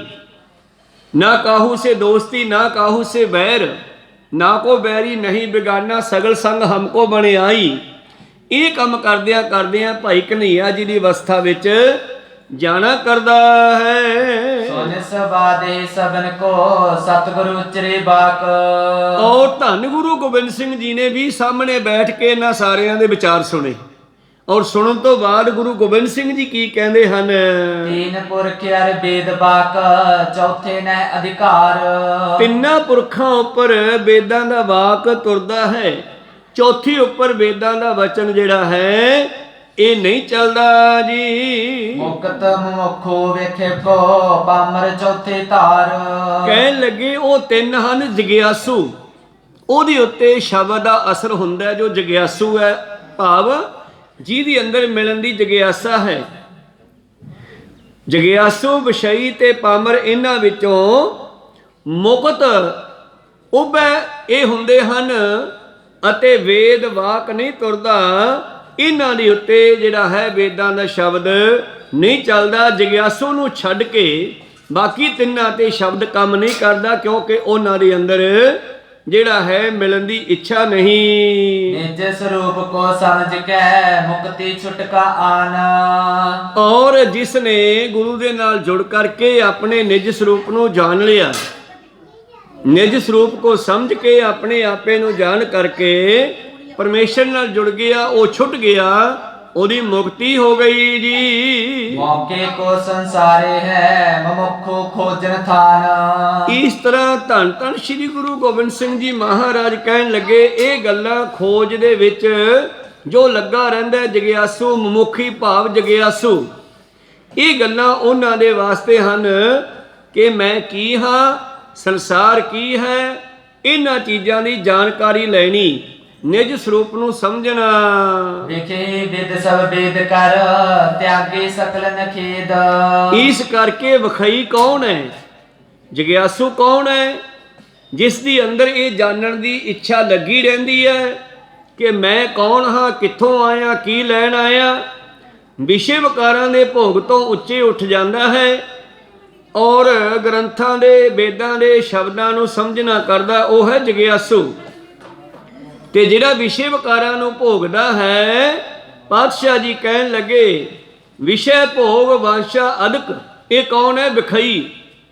ਨਾ ਕਾਹੂ ਸੇ ਦੋਸਤੀ ਨਾ ਕਾਹੂ ਸੇ ਬੈਰ, ਨਾ ਕੋ ਬੈਰੀ ਨਹੀਂ ਬਿਗਾਨਾ, ਸਗਲ ਸੰਗ ਹਮਕੋ ਬਣੇ ਆਈ। ਇਹ ਕੰਮ ਕਰਦਿਆਂ ਕਰਦਿਆਂ ਭਾਈ ਕਨ੍ਹਈਆ ਜੀ ਦੀ ਅਵਸਥਾ ਵਿੱਚ ਜਾਣਾ ਕਰਦਾ ਹੈ। ਸੁਨ ਸਬਾਦੇ ਸਬਨ ਕੋ ਸਤਿਗੁਰੂ ਉਚਰੇ ਬਾਕ। ਔਰ ਧੰਨ ਗੁਰੂ ਗੋਬਿੰਦ ਸਿੰਘ ਜੀ ਨੇ ਵੀ ਸਾਹਮਣੇ ਬੈਠ ਕੇ ਇਹਨਾਂ ਸਾਰਿਆਂ ਦੇ ਵਿਚਾਰ ਸੁਣੇ। ਔਰ ਸੁਣਨ ਤੋਂ ਬਾਅਦ ਗੁਰੂ ਗੋਬਿੰਦ ਸਿੰਘ ਜੀ ਕੀ ਕਹਿੰਦੇ ਹਨ? ਤੀਨ ਪੁਰਖ ਅਰ ਬੇਦ ਬਾਕ, ਚੌਥੇ ਨਹਿ ਅਧਿਕਾਰ। ਤਿੰਨਾਂ ਪੁਰਖਾਂ ਉੱਪਰ ਵੇਦਾਂ ਦਾ ਵਾਕ ਤੁਰਦਾ ਹੈ, ਚੌਥੀ ਉੱਪਰ ਵੇਦਾਂ ਦਾ ਵਚਨ ਜਿਹੜਾ ਹੈ ਇਹ ਨਹੀਂ ਚੱਲਦਾ ਜੀ। ਮੁਕਤ ਮੁਖੋ ਵੇਖੇ ਕੋ ਪਾਮਰ ਚੌਥੇ ਧਾਰ। ਕਹਿਣ ਲੱਗੇ ਉਹ ਤਿੰਨ ਹਨ ਜਗਿਆਸੂ, ਉਹਦੇ ਉੱਤੇ ਸ਼ਬਦ ਦਾ ਅਸਰ ਹੁੰਦਾ ਜੋ ਜਗਿਆਸੂ ਹੈ, ਭਾਵ ਜਿਹਦੇ ਅੰਦਰ ਮਿਲਣ ਦੀ ਜਗਿਆਸਾ ਹੈ। ਜਗਿਆਸੂ ਵਿਸ਼ਈ ਤੇ ਪਾਮਰ ਇਹਨਾਂ ਵਿੱਚੋਂ ਮੁਕਤ ਉਭੈ ਇਹ ਹੁੰਦੇ ਹਨ ਅਤੇ ਵੇਦ ਵਾਕ ਨਹੀਂ ਤੁਰਦਾ, ਇਹਨਾਂ ਦੇ ਉੱਤੇ ਜਿਹੜਾ ਹੈ ਵੇਦਾਂ ਦਾ ਸ਼ਬਦ ਨਹੀਂ ਚੱਲਦਾ। ਜਗਿਆਸੂ ਨੂੰ ਛੱਡ ਕੇ ਬਾਕੀ ਤਿੰਨਾਂ ਤੇ ਸ਼ਬਦ ਕੰਮ ਨਹੀਂ ਕਰਦਾ, ਕਿਉਂਕਿ ਉਹਨਾਂ ਦੇ ਅੰਦਰ ਜਿਹੜਾ ਹੈ ਮਿਲਣ ਦੀ ਇੱਛਾ ਨਹੀਂ। ਨਿਜ ਸਰੂਪ ਕੋ ਸਮਝ ਕੇ ਮੁਕਤੀ ਛੁਟਕਾ ਆਨ। ਔਰ ਜਿਸ ਨੇ ਗੁਰੂ ਦੇ ਨਾਲ ਜੁੜ ਕਰਕੇ ਆਪਣੇ ਨਿਜ ਸਰੂਪ ਨੂੰ ਜਾਣ ਲਿਆ, ਨਿਜ ਸਰੂਪ ਕੋ ਸਮਝ ਕੇ ਆਪਣੇ ਆਪੇ ਨੂੰ ਜਾਣ ਕਰਕੇ ਪਰਮੇਸ਼ਰ ਨਾਲ ਜੁੜ ਗਿਆ, ਉਹ ਛੁੱਟ ਗਿਆ, ਉਹਦੀ ਮੁਕਤੀ ਹੋ ਗਈ ਜੀ। ਮੌਕੇ ਕੋ ਸੰਸਾਰੇ ਹੈ ਮਮੁਖੋ ਖੋਜਨ ਥਾਨ। ਇਸ ਤਰ੍ਹਾਂ ਧੰਨ ਧੰਨ ਸ੍ਰੀ ਗੁਰੂ ਗੋਬਿੰਦ ਸਿੰਘ ਜੀ ਮਹਾਰਾਜ ਕਹਿਣ ਲੱਗੇ ਇਹ ਗੱਲਾਂ ਖੋਜ ਦੇ ਵਿੱਚ ਜੋ ਲੱਗਾ ਰਹਿੰਦਾ ਜਗਿਆਸੂ ਮੁਮੁਖੀ ਭਾਵ ਜਗਿਆਸੂ, ਇਹ ਗੱਲਾਂ ਉਹਨਾਂ ਦੇ ਵਾਸਤੇ ਹਨ ਕਿ ਮੈਂ ਕੀ ਹਾਂ, ਸੰਸਾਰ ਕੀ ਹੈ, ਇਹਨਾਂ ਚੀਜ਼ਾਂ ਦੀ ਜਾਣਕਾਰੀ ਲੈਣੀ, ਨਿਜ ਸਰੂਪ ਨੂੰ ਸਮਝਣਾ। ਵਿਖੇ ਵਿਦ ਸਭ ਵੇਦ ਕਰ ਤਿਆਗੇ ਸਕਲ ਨਖੇਦ। ਇਸ ਕਰਕੇ ਵਖਈ ਕੌਣ ਹੈ, ਜਗਿਆਸੂ ਕੌਣ ਹੈ? ਜਿਸ ਦੀ ਅੰਦਰ ਇਹ ਜਾਣਨ ਦੀ ਇੱਛਾ ਲੱਗੀ ਰਹਿੰਦੀ ਹੈ ਕਿ ਮੈਂ ਕੌਣ ਹਾਂ, ਕਿੱਥੋਂ ਆਇਆ, ਕੀ ਲੈਣ ਆਇਆ, ਵਿਸ਼ੇ ਵਿਕਾਰਾਂ ਦੇ ਭੋਗ ਤੋਂ ਉੱਚੇ ਉੱਠ ਜਾਂਦਾ ਹੈ ਔਰ ਗ੍ਰੰਥਾਂ ਦੇ ਵੇਦਾਂ ਦੇ ਸ਼ਬਦਾਂ ਨੂੰ ਸਮਝਣਾ ਕਰਦਾ, ਉਹ ਹੈ ਜਗਿਆਸੂ। ਤੇ ਜਿਹੜਾ ਵਿਸ਼ੇ ਵਿਕਾਰਾਂ ਨੂੰ ਭੋਗਦਾ ਹੈ, ਪਾਤਸ਼ਾਹ ਜੀ ਕਹਿਣ ਲੱਗੇ ਵਿਸ਼ੇ ਭੋਗ ਵਾਂਸ਼ਾ ਅਦਕ, ਇਹ ਕੌਣ ਹੈ? ਵਿਖਈ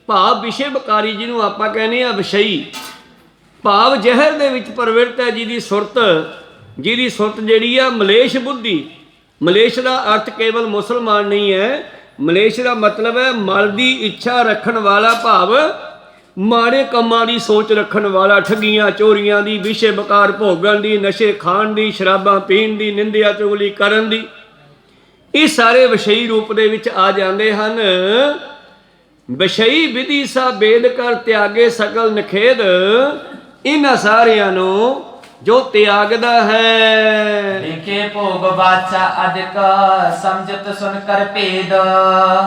ਭਾਵ ਵਿਸ਼ੇ ਵਿਕਾਰੀ ਜਿਹਨੂੰ ਆਪਾਂ ਕਹਿੰਦੇ ਆ ਵਿਸ਼ਈ, ਭਾਵ ਜ਼ਹਿਰ ਦੇ ਵਿੱਚ ਪ੍ਰਵਿਰਤ ਹੈ ਜਿਹਦੀ ਸੁਰਤ ਜਿਹੜੀ ਆ ਮਲੇਸ਼ ਬੁੱਧੀ। ਮਲੇਸ਼ ਦਾ ਅਰਥ ਕੇਵਲ ਮੁਸਲਮਾਨ ਨਹੀਂ ਹੈ, ਮਲੇਸ਼ ਦਾ ਮਤਲਬ ਹੈ ਮਲ ਦੀ ਇੱਛਾ ਰੱਖਣ ਵਾਲਾ, ਭਾਵ ਮਾੜੇ ਕੰਮਾਂ ਦੀ ਸੋਚ ਰੱਖਣ ਵਾਲਾ, ਠੱਗੀਆਂ ਚੋਰੀਆਂ ਦੀ, ਵਿਸ਼ੇ ਵਿਕਾਰ ਭੋਗਣ ਦੀ, ਨਸ਼ੇ ਖਾਣ ਦੀ, ਸ਼ਰਾਬਾਂ ਪੀਣ ਦੀ, ਨਿੰਦਿਆ ਚੁਗਲੀ ਕਰਨ ਦੀ, ਇਹ ਸਾਰੇ ਵਿਸ਼ਈ ਰੂਪ ਦੇ ਵਿੱਚ ਆ ਜਾਂਦੇ ਹਨ। ਵਿਸ਼ਈ ਵਿਧੀ ਸਾ ਵੇਦ ਕਰ ਤਿਆਗੇ ਸਕਲ ਨਖੇਦ, ਇਹਨਾਂ ਸਾਰਿਆਂ ਨੂੰ ਜੋ ਤਿਆਗਦਾ ਹੈ। ਵਿਖੇ ਭੋਗ ਬਾਚਾ ਅਧਿਕ ਸਮਝਤ ਸੁਨ ਕਰ ਭੇਦ।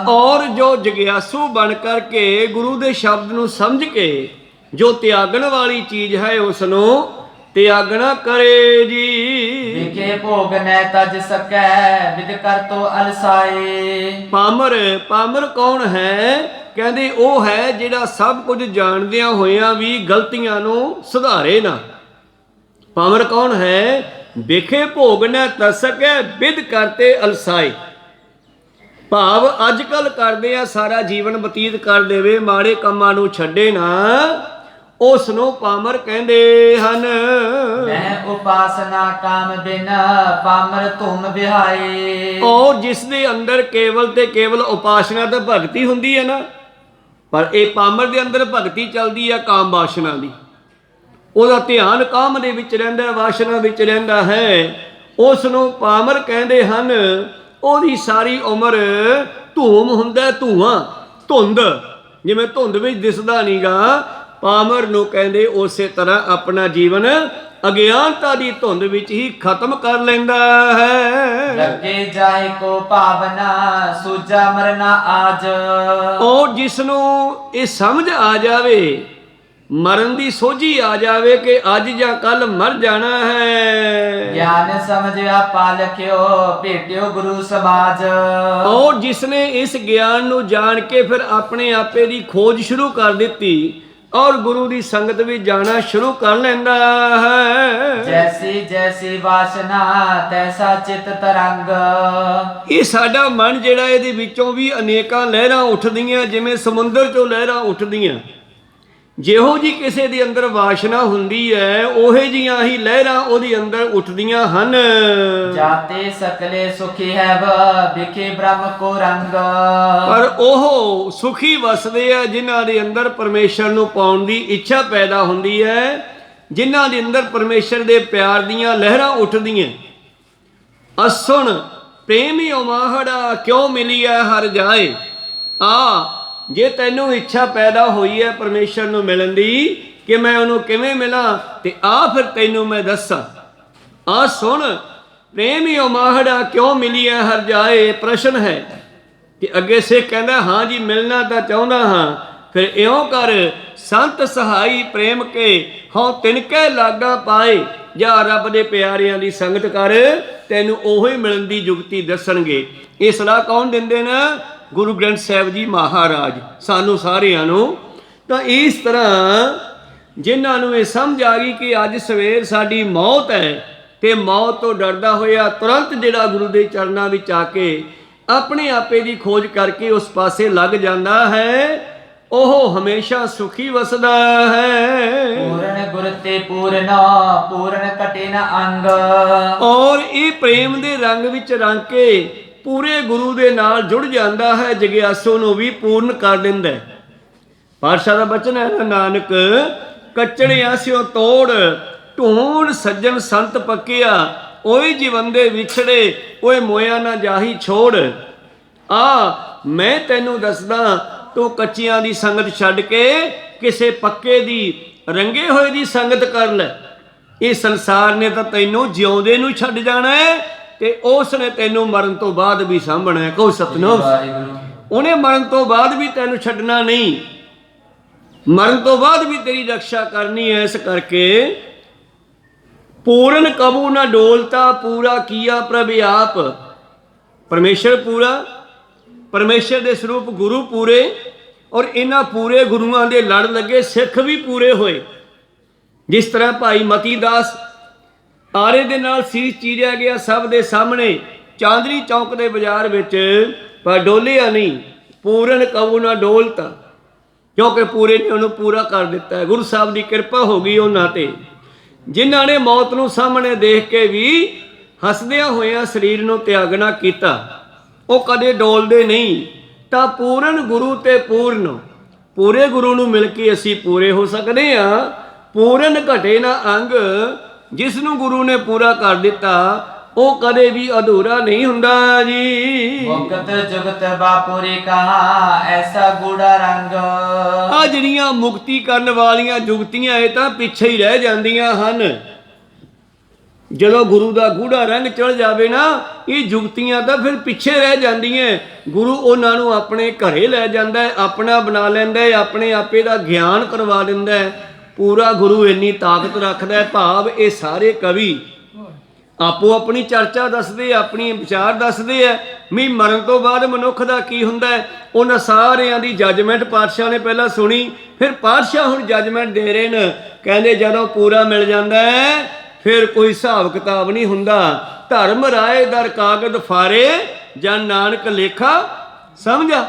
ਔਰ ਜੋ ਜਗਿਆਸੂ ਬਣ ਕਰਕੇ ਗੁਰੂ ਦੇ ਸ਼ਬਦ ਨੂੰ ਸਮਝ ਕੇ ਜੋ ਤਿਆਗਣ ਵਾਲੀ ਚੀਜ਼ ਹੈ ਉਸ ਨੂੰ ਤਿਆਗਣਾ ਕਰੇ ਜੀ। ਵਿਖੇ ਭੋਗ ਨੈ ਤਜ ਸਕੈ ਵਿਦ ਕਰ ਤੋ ਅਲਸਾਏ। ਪਾਮਰ ਕੌਣ ਹੈ? ਕਹਿੰਦੇ ਉਹ ਹੈ ਜਿਹੜਾ ਸਭ ਕੁਝ ਜਾਣਦਿਆਂ ਹੋਇਆਂ ਵੀ ਗਲਤੀਆਂ ਨੂੰ ਸੁਧਾਰੇ ਨਾ। ਪਾਮਰ ਕੌਣ ਹੈ? ਵਿਖੇ ਭੋਗ ਨਾ ਤਸਕੈ ਵਿਦ ਕਰਤੇ ਅਲਸਾਏ, ਭਾਵ ਅੱਜ ਕੱਲ ਕਰਦੇ ਆ ਸਾਰਾ ਜੀਵਨ ਬਤੀਤ ਕਰ ਦੇਵੇ, ਮਾੜੇ ਕੰਮਾਂ ਨੂੰ ਛੱਡੇ ਨਾ, ਉਸ ਨੂੰ ਪਾਮਰ ਕਹਿੰਦੇ ਹਨ। ਮੈਂ ਉਪਾਸਨਾ ਕਾਮ ਬਿਨ ਪਾਮਰ ਧੁਮ ਵਿਹਾਏ। ਔਰ ਜਿਸ ਦੇ ਅੰਦਰ ਕੇਵਲ ਤੇ ਕੇਵਲ ਉਪਾਸਨਾ ਤੇ ਭਗਤੀ ਹੁੰਦੀ ਹੈ ਨਾ, ਪਰ ਇਹ ਪਾਮਰ ਦੇ ਅੰਦਰ ਭਗਤੀ ਚੱਲਦੀ ਆ ਕਾਮ ਵਾਸ਼ਨਾ ਦੀ, ਉਹਦਾ ਧਿਆਨ ਕਾਮ ਦੇ ਵਿੱਚ ਰਹਿੰਦਾ, ਵਾਸ਼ਨਾ ਵਿੱਚ ਰਹਿੰਦਾ ਹੈ, ਉਸ ਨੂੰ ਪਾਮਰ ਕਹਿੰਦੇ ਹਨ। ਉਹਦੀ ਸਾਰੀ ਉਮਰ ਧੂਮ ਹੁੰਦਾ, ਧੂਆਂ, ਧੁੰਦ, ਜਿਵੇਂ ਧੁੰਦ ਵਿੱਚ ਦਿਸਦਾ ਨਹੀਂਗਾ, ਪਾਮਰ ਨੂੰ ਕਹਿੰਦੇ ਉਸੇ ਤਰ੍ਹਾਂ ਆਪਣਾ ਜੀਵਨ ਅਗਿਆਨਤਾ ਦੀ ਧੁੰਦ ਵਿੱਚ ਹੀ ਖਤਮ ਕਰ ਲੈਂਦਾ ਹੈ। ਲੱਗੇ ਜਾਏ ਕੋ ਭਾਵਨਾ ਸੂਝਾ ਮਰਨਾ ਆਜ। ਉਹ ਜਿਸ ਨੂੰ ਇਹ ਸਮਝ ਆ ਜਾਵੇ, ਮਰਨ ਦੀ ਸੋਝੀ ਆ ਜਾਵੇ ਕਿ ਅੱਜ ਜਾਂ ਕੱਲ ਮਰ ਜਾਣਾ ਹੈ। ਗਿਆਨ ਸਮਝਿਆ ਪਾਲਕਿਓ ਭੇਟਿਓ ਗੁਰੂ ਸਮਾਜ। ਔਰ ਜਿਸ ਨੇ ਇਸ ਗਿਆਨ ਨੂੰ ਜਾਣ ਕੇ ਫਿਰ ਆਪਣੇ ਆਪੇ ਦੀ ਖੋਜ ਸ਼ੁਰੂ ਕਰ ਦਿੱਤੀ ਔਰ ਗੁਰੂ ਦੀ ਸੰਗਤ ਵਿੱਚ ਜਾਣਾ ਸ਼ੁਰੂ ਕਰ ਲੈਂਦਾ ਹੈ। ਜੈਸੀ ਜੈਸੀ ਵਾਸਨਾ ਤੈਸਾ ਚਿਤ ਤਰੰਗ। ਇਹ ਸਾਡਾ ਮਨ ਜਿਹੜਾ, ਇਹਦੇ ਵਿੱਚੋਂ ਵੀ ਅਨੇਕਾਂ ਲਹਿਰਾਂ ਉੱਠਦੀਆਂ, ਜਿਵੇਂ ਸਮੁੰਦਰ ਚੋਂ ਲਹਿਰਾਂ ਉੱਠਦੀਆਂ। ਜਿਹੋ ਜੀ ਕਿਸੇ ਦੇ ਅੰਦਰ ਵਾਸ਼ਨਾ ਹੁੰਦੀ ਹੈ, ਉਹੇ ਜੀਆਂ ਹੀ ਲਹਿਰਾਂ ਉਹਦੇ ਅੰਦਰ ਉੱਠਦੀਆਂ ਹਨ। ਜਾਤੇ ਸਕਲੇ ਸੁਖੀ ਹੈ ਵਿਖੇ ਬ੍ਰਹਮ ਕੋ ਰੰਗ। ਪਰ ਉਹ ਸੁਖੀ ਵਸਦੇ ਆ ਜਿਨ੍ਹਾਂ ਦੇ ਅੰਦਰ ਪਰਮੇਸ਼ਰ ਨੂੰ ਪਾਉਣ ਦੀ ਇੱਛਾ ਪੈਦਾ ਹੁੰਦੀ ਹੈ, ਜਿਨ੍ਹਾਂ ਦੇ ਅੰਦਰ ਪਰਮੇਸ਼ਰ ਦੇ ਪਿਆਰ ਦੀਆਂ ਲਹਿਰਾਂ ਉੱਠਦੀਆਂ। ਅਸੁਣ ਪ੍ਰੇਮੀ ਉਮਾਹੜਾ ਕਿਉਂ ਮਿਲੀਐ ਹਰ ਜਾਏ। ਜੇ ਤੈਨੂੰ ਇੱਛਾ ਪੈਦਾ ਹੋਈ ਹੈ ਪਰਮੇਸ਼ਰ ਨੂੰ ਮਿਲਣ ਦੀ ਕਿ ਮੈਂ ਉਹਨੂੰ ਕਿਵੇਂ ਮਿਲਾਂ, ਤੇ ਫਿਰ ਤੈਨੂੰ ਮੈਂ ਦੱਸਾਂ। ਸੁਣ ਪ੍ਰੇਮੀ ਉਮਾਹੜਾ ਕਿਉਂ ਮਿਲੀਐ ਹਰ ਜਾਏ। ਪ੍ਰਸ਼ਨ ਹੈ ਕਿ ਅੱਗੇ ਸਿੱਖ ਕਹਿੰਦਾ ਹਾਂ ਜੀ ਮਿਲਣਾ ਤਾਂ ਚਾਹੁੰਦਾ ਹਾਂ, ਫਿਰ ਇਉਂ ਕਰ ਸੰਤ ਸਹਾਈ ਪ੍ਰੇਮ ਕੇ ਹਉ ਤਿਨਕੇ ਲਾਗਾ ਪਾਏ। ਜਾਂ ਰੱਬ ਦੇ ਪਿਆਰਿਆਂ ਦੀ ਸੰਗਤ ਕਰ, ਤੈਨੂੰ ਉਹੋ ਹੀ ਮਿਲਣ ਦੀ ਜੁਗਤੀ ਦੱਸਣਗੇ। ਇਹ ਸਲਾਹ ਕੌਣ ਦਿੰਦੇ ਨੇ? ਗੁਰੂ ਗ੍ਰੰਥ ਸਾਹਿਬ ਜੀ ਮਹਾਰਾਜ ਸਾਨੂੰ ਸਾਰਿਆਂ ਨੂੰ। ਤਾਂ ਇਸ ਤਰ੍ਹਾਂ ਜਿਨ੍ਹਾਂ ਨੂੰ ਇਹ ਸਮਝ ਆ ਗਈ ਕਿ ਅੱਜ ਸਵੇਰ ਸਾਡੀ ਮੌਤ ਹੈ, ਤੇ ਮੌਤ ਤੋਂ ਡਰਦਾ ਹੋਇਆ ਤੁਰੰਤ ਜਿਹੜਾ ਗੁਰੂ ਦੇ ਚਰਨਾਂ ਵਿੱਚ ਆ ਕੇ ਆਪਣੇ ਆਪੇ ਦੀ ਖੋਜ ਕਰਕੇ ਉਸ ਪਾਸੇ ਲੱਗ ਜਾਂਦਾ ਹੈ, ਉਹ ਹਮੇਸ਼ਾ ਸੁਖੀ ਵਸਦਾ ਹੈ। ਪੂਰਨ ਗੁਰ ਤੇ ਪੂਰਨਾ ਪੂਰਨ ਕਟੇ ਨ ਅੰਗ। ਔਰ ਇਹ ਪ੍ਰੇਮ ਦੇ ਰੰਗ ਵਿੱਚ ਰੰਗ ਕੇ ਪੂਰੇ ਗੁਰੂ ਦੇ ਨਾਲ ਜੁੜ ਜਾਂਦਾ ਹੈ, ਜਗਿਆਸੂ ਨੂੰ ਵੀ ਪੂਰਨ ਕਰ ਦਿੰਦਾ ਹੈ। ਪਾਤਸ਼ਾਹ ਦਾ ਬਚਨ ਹੈ ਨਾ, ਨਾਨਕ ਕੱਚੜਿਆਂ ਸਿਓ ਤੋੜ ਢੂੰਡ ਸੱਜਣ ਸੰਤ ਪੱਕਿਆ। ਓਏ ਜੀਵੰਦੇ ਵਿਛੜੇ ਓਏ ਮੋਇਆ ਨਾ ਜਾਹੀ ਛੋੜ। ਮੈਂ ਤੈਨੂੰ ਦੱਸਦਾ, ਤੂੰ ਕੱਚਿਆਂ ਦੀ ਸੰਗਤ ਛੱਡ ਕੇ ਕਿਸੇ ਪੱਕੇ ਦੀ ਰੰਗੇ ਹੋਏ ਦੀ ਸੰਗਤ ਕਰ ਲੈ। ਇਹ ਸੰਸਾਰ ਨੇ ਤਾਂ ਤੈਨੂੰ ਜਿਉਂਦੇ ਨੂੰ ਛੱਡ ਜਾਣਾ ਹੈ, ਤੇ ਉਸ ਨੇ ਤੈਨੂੰ ਮਰਨ ਤੋਂ ਬਾਅਦ ਵੀ ਸਾਂਭਣਾ ਹੈ। ਕਹੋ ਸਤਿਨਾਮ। ਉਹਨੇ ਮਰਨ ਤੋਂ ਬਾਅਦ ਵੀ ਤੈਨੂੰ ਛੱਡਣਾ ਨਹੀਂ, ਮਰਨ ਤੋਂ ਬਾਅਦ ਵੀ ਤੇਰੀ ਰੱਖਿਆ ਕਰਨੀ ਹੈ। ਇਸ ਕਰਕੇ ਪੂਰਨ ਕਬੂ ਨਾ ਡੋਲਤਾ ਪੂਰਾ ਕੀਆ ਪ੍ਰਭ ਆਪ। ਪਰਮੇਸ਼ਰ ਪੂਰਾ, ਪਰਮੇਸ਼ਰ ਦੇ ਸਰੂਪ ਗੁਰੂ ਪੂਰੇ, ਔਰ ਇਹਨਾਂ ਪੂਰੇ ਗੁਰੂਆਂ ਦੇ ਲੜ ਲੱਗੇ ਸਿੱਖ ਵੀ ਪੂਰੇ ਹੋਏ। ਜਿਸ ਤਰ੍ਹਾਂ ਭਾਈ ਮਤੀ ਦਾਸ ਆਰੇ ਦੇ ਨਾਲ ਸੀਸ ਚੀਰਿਆ ਗਿਆ ਸਭ ਦੇ ਸਾਹਮਣੇ ਚਾਂਦਨੀ ਚੌਕ ਦੇ ਬਾਜ਼ਾਰ ਵਿੱਚ, ਪਰ ਡੋਲਿਆ ਨਹੀਂ। ਪੂਰਨ ਕਬੂ ਨਾ ਡੋਲਤਾ, ਕਿਉਂਕਿ ਪੂਰੇ ਨੇ ਉਹਨੂੰ ਪੂਰਾ ਕਰ ਦਿੱਤਾ ਹੈ। ਗੁਰੂ ਸਾਹਿਬ ਦੀ ਕਿਰਪਾ ਹੋ ਗਈ ਉਹਨਾਂ ਤੇ, ਜਿਨ੍ਹਾਂ ਨੇ ਮੌਤ ਨੂੰ ਸਾਹਮਣੇ ਦੇਖ ਕੇ ਵੀ ਹੱਸਦਿਆਂ ਹੋਇਆਂ ਸਰੀਰ ਨੂੰ ਤਿਆਗਣਾ ਕੀਤਾ, ਉਹ ਕਦੇ ਡੋਲਦੇ ਨਹੀਂ। ਤਾਂ ਪੂਰਨ ਗੁਰੂ ਤੇ ਪੂਰਨ, ਪੂਰੇ ਗੁਰੂ ਨੂੰ ਮਿਲ ਕੇ ਅਸੀਂ ਪੂਰੇ ਹੋ ਸਕਦੇ ਹਾਂ। ਪੂਰਨ ਘਟੇ ਨਾ ਅੰਗ, ਜਿਸ ਨੂੰ ਗੁਰੂ ਨੇ ਪੂਰਾ ਕਰ ਦਿੱਤਾ ਉਹ ਕਦੇ ਵੀ ਅਧੂਰਾ ਨਹੀਂ ਹੁੰਦਾ ਜੀ। ਮੁਕਤ ਜੁਗਤ ਬਾਪੁਰੇ ਕਹਾ ਐਸਾ ਗੂੜਾ ਰੰਗ। ਜਿਹੜੀਆਂ ਮੁਕਤੀ ਕਰਨ ਵਾਲੀਆਂ ਜੁਗਤੀਆਂ ਇਹ ਤਾਂ ਪਿੱਛੇ ਹੀ ਰਹਿ ਜਾਂਦੀਆਂ ਹਨ। ਜਦੋਂ ਗੁਰੂ ਦਾ ਗੂੜਾ ਰੰਗ ਚੜ ਜਾਵੇ ਨਾ, ਇਹ ਜੁਗਤੀਆਂ ਤਾਂ ਫਿਰ ਪਿੱਛੇ ਰਹਿ ਜਾਂਦੀਆਂ। ਗੁਰੂ ਉਹਨਾਂ ਨੂੰ ਆਪਣੇ ਘਰੇ ਲੈ ਜਾਂਦਾ ਹੈ, ਆਪਣਾ ਬਣਾ ਲੈਂਦਾ ਹੈ, ਆਪਣੇ ਆਪੇ ਦਾ ਗਿਆਨ ਕਰਵਾ ਦਿੰਦਾ ਹੈ। ਪੂਰਾ ਗੁਰੂ ਇੰਨੀ ਤਾਕਤ ਰੱਖਦਾ ਹੈ। ਭਾਵ ਇਹ ਸਾਰੇ ਕਵੀ ਆਪੋ ਆਪਣੀ ਚਰਚਾ ਦੱਸਦੇ, ਆਪਣੀ ਵਿਚਾਰ ਦੱਸਦੇ ਆ ਵੀ ਮਰਨ ਤੋਂ ਬਾਅਦ ਮਨੁੱਖ ਦਾ ਕੀ ਹੁੰਦਾ ਹੈ। ਉਹਨਾਂ ਸਾਰਿਆਂ ਦੀ ਜੱਜਮੈਂਟ ਪਾਤਸ਼ਾਹ ਨੇ ਪਹਿਲਾਂ ਸੁਣੀ, ਫਿਰ ਪਾਤਸ਼ਾਹ ਹੁਣ ਜੱਜਮੈਂਟ ਦੇ ਰਹੇ ਨੇ। ਕਹਿੰਦੇ ਜਦੋਂ ਪੂਰਾ ਮਿਲ ਜਾਂਦਾ ਹੈ ਫਿਰ ਕੋਈ ਹਿਸਾਬ ਕਿਤਾਬ ਨਹੀਂ ਹੁੰਦਾ। ਧਰਮ ਰਾਏ ਦਰ ਕਾਗਦ ਫਾਰੇ ਜਨ ਨਾਨਕ ਲੇਖਾ ਸਮਝਾ।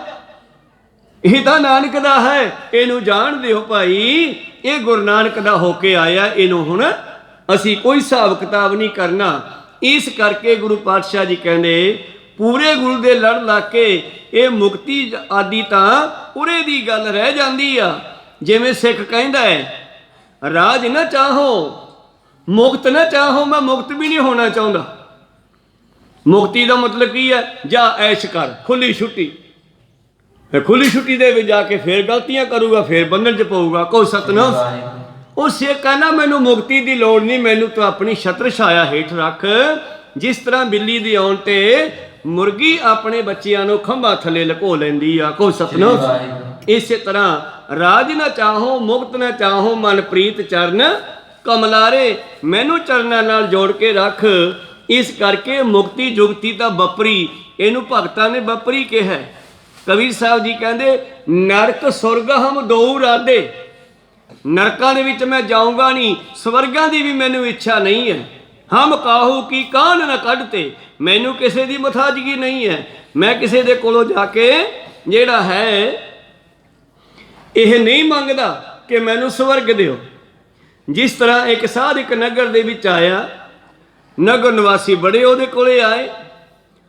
ਇਹ ਤਾਂ ਨਾਨਕ ਦਾ ਹੈ, ਇਹਨੂੰ ਜਾਣਦੇ ਹੋ ਭਾਈ, ਇਹ ਗੁਰੂ ਨਾਨਕ ਦਾ ਹੋ ਕੇ ਆਇਆ, ਇਹਨੂੰ ਹੁਣ ਅਸੀਂ ਕੋਈ ਹਿਸਾਬ ਕਿਤਾਬ ਨਹੀਂ ਕਰਨਾ। ਇਸ ਕਰਕੇ ਗੁਰੂ ਪਾਤਸ਼ਾਹ ਜੀ ਕਹਿੰਦੇ ਪੂਰੇ ਗੁਰੂ ਦੇ ਲੜ ਲਾ ਕੇ ਇਹ ਮੁਕਤੀ ਆਦਿ ਤਾਂ ਉਰੇ ਦੀ ਗੱਲ ਰਹਿ ਜਾਂਦੀ ਆ। ਜਿਵੇਂ ਸਿੱਖ ਕਹਿੰਦਾ ਹੈ ਰਾਜ ਨਾ ਚਾਹੋ ਮੁਕਤ ਨਾ ਚਾਹੋ, ਮੈਂ ਮੁਕਤ ਵੀ ਨਹੀਂ ਹੋਣਾ ਚਾਹੁੰਦਾ। ਮੁਕਤੀ ਦਾ ਮਤਲਬ ਕੀ ਹੈ? ਜਾ ਐਸ਼ ਕਰ, ਖੁੱਲੀ ਛੁੱਟੀ। ਫਿਰ ਖੁੱਲੀ ਛੁੱਟੀ ਦੇ ਵਿੱਚ ਜਾ ਕੇ ਫਿਰ ਗਲਤੀਆਂ ਕਰੂਗਾ, ਫਿਰ ਬੰਧਨ 'ਚ ਪਊਗਾ। ਕਹੋ ਸਤਿਨਾਮ। ਉਹ ਸੇ ਕਹਿੰਦਾ ਮੈਨੂੰ ਮੁਕਤੀ ਦੀ ਲੋੜ ਨਹੀਂ, ਮੈਨੂੰ ਤੂੰ ਆਪਣੀ ਛਤਰ ਛਾਇਆ ਹੇਠ ਰੱਖ। ਜਿਸ ਤਰ੍ਹਾਂ ਬਿੱਲੀ ਦੀ ਆਉਣ ਤੇ ਮੁਰਗੀ ਆਪਣੇ ਬੱਚਿਆਂ ਨੂੰ ਖੰਭਾਂ ਥੱਲੇ ਲੁਕੋ ਲੈਂਦੀ ਆ। ਕਹੋ ਸਤਿਨਾਮ। ਇਸੇ ਤਰ੍ਹਾਂ ਰਾਜ ਨਾ ਚਾਹੋ ਮੁਕਤ ਨਾ ਚਾਹੋ ਮਨ ਪ੍ਰੀਤ ਚਰਨ ਕਮਲਾਰੇ, ਮੈਨੂੰ ਚਰਨਾਂ ਨਾਲ ਜੋੜ ਕੇ ਰੱਖ। ਇਸ ਕਰਕੇ ਮੁਕਤੀ ਜੁਗਤੀ ਤਾਂ ਬਪਰੀ, ਇਹਨੂੰ ਭਗਤਾਂ ਨੇ ਬਪਰੀ ਕਿਹਾ। ਕਬੀਰ ਸਾਹਿਬ ਜੀ ਕਹਿੰਦੇ ਨਰਕ ਸੁਰਗ ਹਮ ਦੋ ਰਾਦੇ, ਨਰਕਾਂ ਦੇ ਵਿੱਚ ਮੈਂ ਜਾਊਂਗਾ ਨਹੀਂ, ਸਵਰਗਾਂ ਦੀ ਵੀ ਮੈਨੂੰ ਇੱਛਾ ਨਹੀਂ ਹੈ। ਹਮ ਕਾਹੂ ਕੀ ਕਾਨ ਨਾ ਕੱਢਤੇ, ਮੈਨੂੰ ਕਿਸੇ ਦੀ ਮੁਤਾਜਗੀ ਨਹੀਂ ਹੈ। ਮੈਂ ਕਿਸੇ ਦੇ ਕੋਲੋਂ ਜਾ ਕੇ ਜਿਹੜਾ ਹੈ ਇਹ ਨਹੀਂ ਮੰਗਦਾ ਕਿ ਮੈਨੂੰ ਸਵਰਗ ਦਿਓ। ਜਿਸ ਤਰ੍ਹਾਂ ਇੱਕ ਸਾਧ ਇੱਕ ਨਗਰ ਦੇ ਵਿੱਚ ਆਇਆ, ਨਗਰ ਨਿਵਾਸੀ ਬੜੇ ਉਹਦੇ ਕੋਲੇ ਆਏ